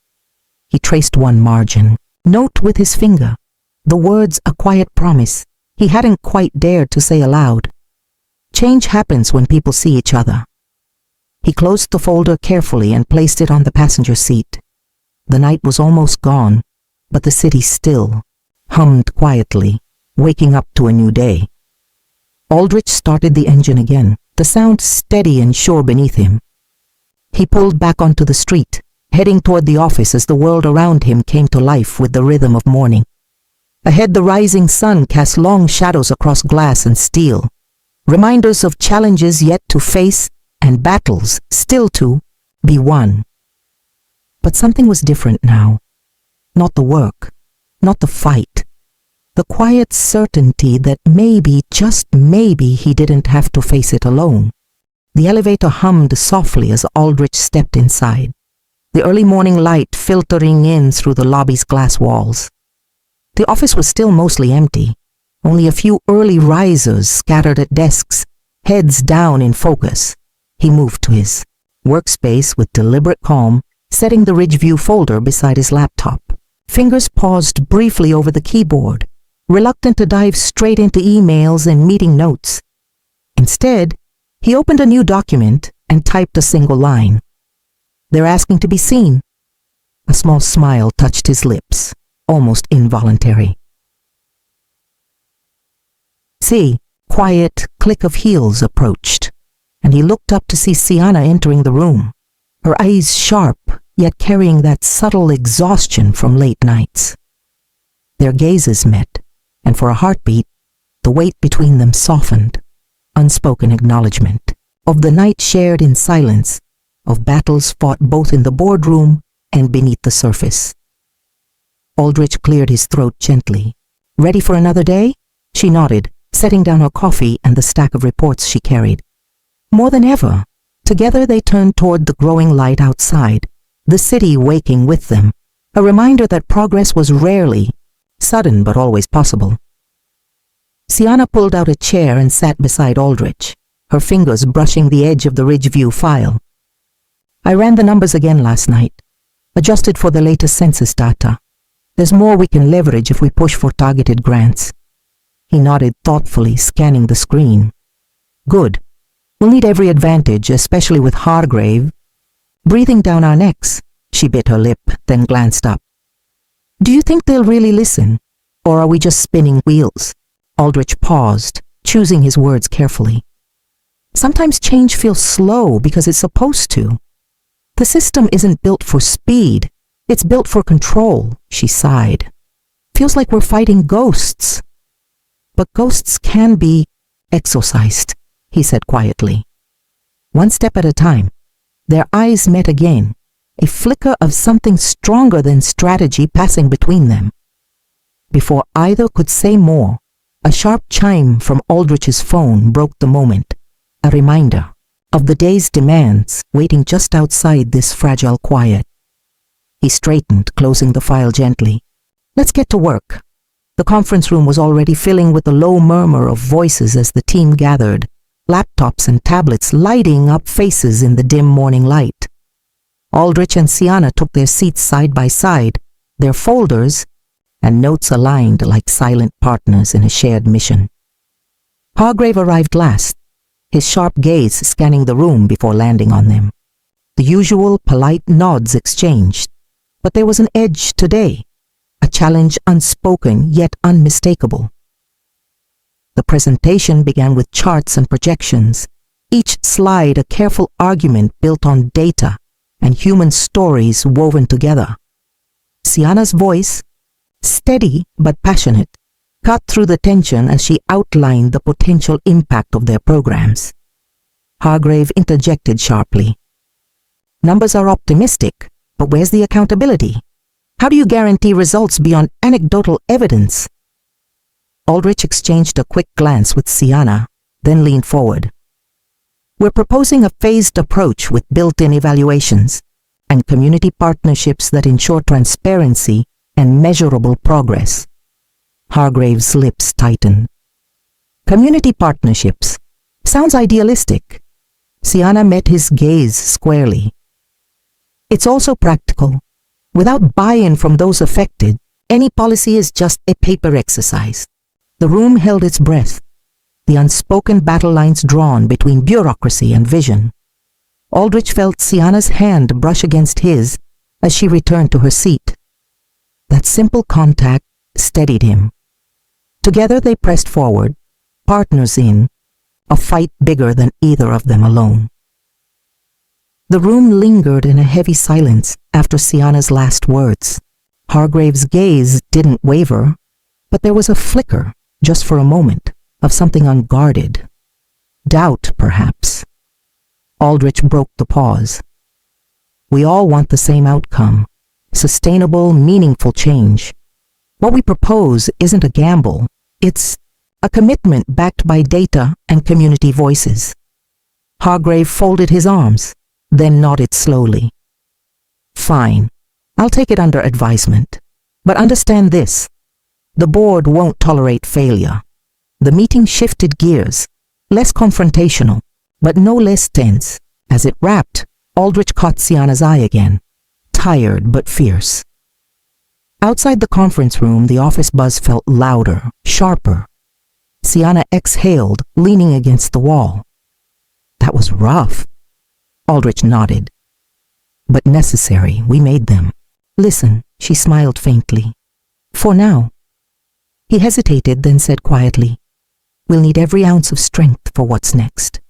He traced one margin, note with his finger, the words a quiet promise he hadn't quite dared to say aloud. Change happens when people see each other. He closed the folder carefully and placed it on the passenger seat. The night was almost gone, but the city still hummed quietly, waking up to a new day. Aldrich started the engine again, the sound steady and sure beneath him. He pulled back onto the street, heading toward the office as the world around him came to life with the rhythm of morning. Ahead, the rising sun cast long shadows across glass and steel, reminders of challenges yet to face and battles still to be won. But something was different now. Not the work, not the fight. The quiet certainty that maybe, just maybe, he didn't have to face it alone. The elevator hummed softly as Aldrich stepped inside, the early morning light filtering in through the lobby's glass walls. The office was still mostly empty, only a few early risers scattered at desks, heads down in focus. He moved to his workspace with deliberate calm, setting the Ridgeview folder beside his laptop. Fingers paused briefly over the keyboard, reluctant to dive straight into emails and meeting notes. Instead, he opened a new document and typed a single line. They're asking to be seen. A small smile touched his lips, almost involuntary. See, quiet click of heels approached, and he looked up to see Siana entering the room, her eyes sharp, yet carrying that subtle exhaustion from late nights. Their gazes met, and for a heartbeat, the weight between them softened, unspoken acknowledgement of the night shared in silence, of battles fought both in the boardroom and beneath the surface. Aldrich cleared his throat gently. Ready for another day? She nodded, setting down her coffee and the stack of reports she carried. More than ever, together they turned toward the growing light outside, the city waking with them, a reminder that progress was rarely sudden but always possible. Siana pulled out a chair and sat beside Aldrich, her fingers brushing the edge of the Ridgeview file. I ran the numbers again last night, adjusted for the latest census data. There's more we can leverage if we push for targeted grants. He nodded thoughtfully, scanning the screen. Good. We'll need every advantage, especially with Hargrave. breathing down our necks. She bit her lip, then glanced up. Do you think they'll really listen? Or are we just spinning wheels? Aldrich paused, choosing his words carefully. Sometimes change feels slow because it's supposed to. The system isn't built for speed. It's built for control, she sighed. Feels like we're fighting ghosts. But ghosts can be exorcised, he said quietly. One step at a time. Their eyes met again, a flicker of something stronger than strategy passing between them. Before either could say more, a sharp chime from Aldrich's phone broke the moment, a reminder of the day's demands waiting just outside this fragile quiet. He straightened, closing the file gently. Let's get to work. The conference room was already filling with the low murmur of voices as the team gathered, laptops and tablets lighting up faces in the dim morning light. Aldrich and Sienna took their seats side by side, their folders and notes aligned like silent partners in a shared mission. Hargrave arrived last, his sharp gaze scanning the room before landing on them. The usual polite nods exchanged, but there was an edge today, a challenge unspoken yet unmistakable. The presentation began with charts and projections, each slide a careful argument built on data and human stories woven together. Sienna's voice, steady but passionate, cut through the tension as she outlined the potential impact of their programs. Hargrave interjected sharply. Numbers are optimistic, but where's the accountability? How do you guarantee results beyond anecdotal evidence? Aldrich exchanged a quick glance with Sienna, then leaned forward. We're proposing a phased approach with built-in evaluations and community partnerships that ensure transparency and measurable progress. Hargrave's lips tightened. Community partnerships. Sounds idealistic. Sienna met his gaze squarely. It's also practical. Without buy-in from those affected, any policy is just a paper exercise. The room held its breath, the unspoken battle lines drawn between bureaucracy and vision. Aldrich felt Sienna's hand brush against his as she returned to her seat. That simple contact steadied him. Together they pressed forward, partners in, a fight bigger than either of them alone. The room lingered in a heavy silence after Sienna's last words. Hargrave's gaze didn't waver, but there was a flicker, just for a moment, of something unguarded. Doubt, perhaps. Aldrich broke the pause. We all want the same outcome, sustainable, meaningful change. What we propose isn't a gamble, it's a commitment backed by data and community voices. Hargrave folded his arms, then nodded slowly. Fine, I'll take it under advisement. But understand this, the board won't tolerate failure. The meeting shifted gears, less confrontational, but no less tense. As it wrapped, Aldrich caught Sienna's eye again, tired but fierce. Outside the conference room, the office buzz felt louder, sharper. Sienna exhaled, leaning against the wall. That was rough. Aldrich nodded. But necessary, we made them. Listen, she smiled faintly. For now. He hesitated, then said quietly, we'll need every ounce of strength for what's next.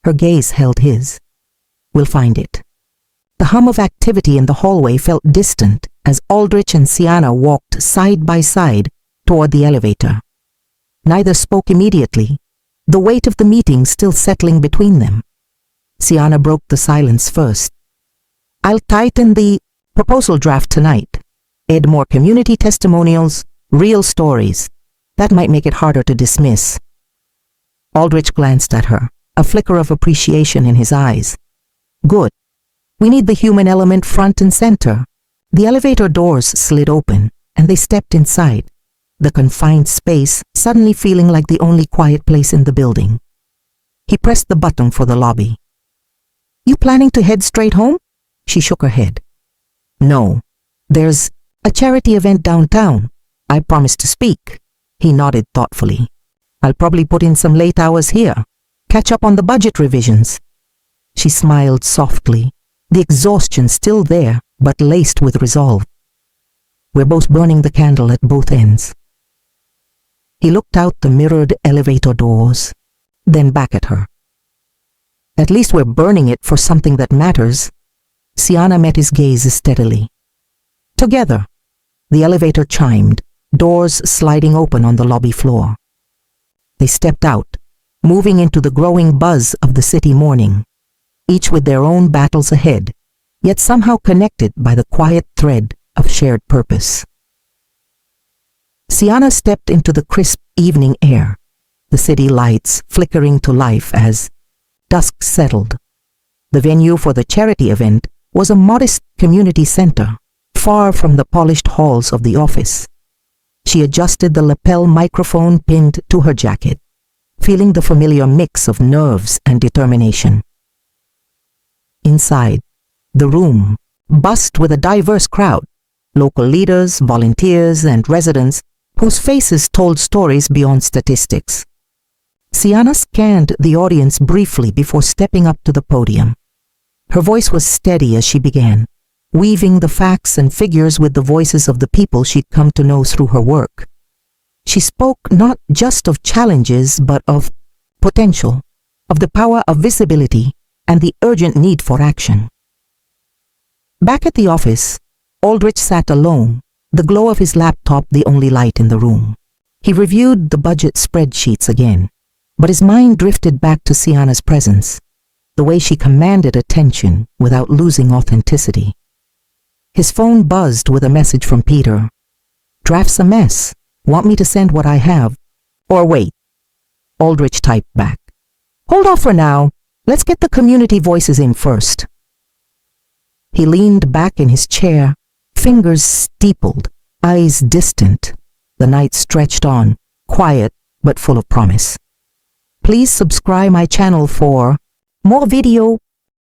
Her gaze held his. We'll find it. The hum of activity in the hallway felt distant as Aldrich and Sienna walked side by side toward the elevator. Neither spoke immediately, the weight of the meeting still settling between them. Sienna broke the silence first. I'll tighten the proposal draft tonight. Add more community testimonials, real stories. That might make it harder to dismiss. Aldrich glanced at her, a flicker of appreciation in his eyes. Good. We need the human element front and center. The elevator doors slid open, and they stepped inside, the confined space suddenly feeling like the only quiet place in the building. He pressed the button for the lobby. You planning to head straight home? She shook her head. No. There's a charity event downtown. I promised to speak. He nodded thoughtfully. I'll probably put in some late hours here. Catch up on the budget revisions. She smiled softly, the exhaustion still there, but laced with resolve. We're both burning the candle at both ends. He looked out the mirrored elevator doors, then back at her. At least we're burning it for something that matters. Siana met his gaze steadily. Together, the elevator chimed, doors sliding open on the lobby floor. They stepped out, moving into the growing buzz of the city morning, each with their own battles ahead, yet somehow connected by the quiet thread of shared purpose. Siana stepped into the crisp evening air, the city lights flickering to life as dusk settled. The venue for the charity event was a modest community center, far from the polished halls of the office. She adjusted the lapel microphone pinned to her jacket, feeling the familiar mix of nerves and determination. Inside, the room buzzed with a diverse crowd, local leaders, volunteers, and residents whose faces told stories beyond statistics. Siana scanned the audience briefly before stepping up to the podium. Her voice was steady as she began, weaving the facts and figures with the voices of the people she'd come to know through her work. She spoke not just of challenges, but of potential, of the power of visibility, and the urgent need for action. Back at the office, Aldrich sat alone, the glow of his laptop the only light in the room. He reviewed the budget spreadsheets again, but his mind drifted back to Siana's presence, the way she commanded attention without losing authenticity. His phone buzzed with a message from Peter. "Draft's a mess. Want me to send what I have? Or wait?" Aldrich typed back. "Hold off for now. Let's get the community voices in first." He leaned back in his chair, fingers steepled, eyes distant. The night stretched on, quiet but full of promise. "Please subscribe my channel for more video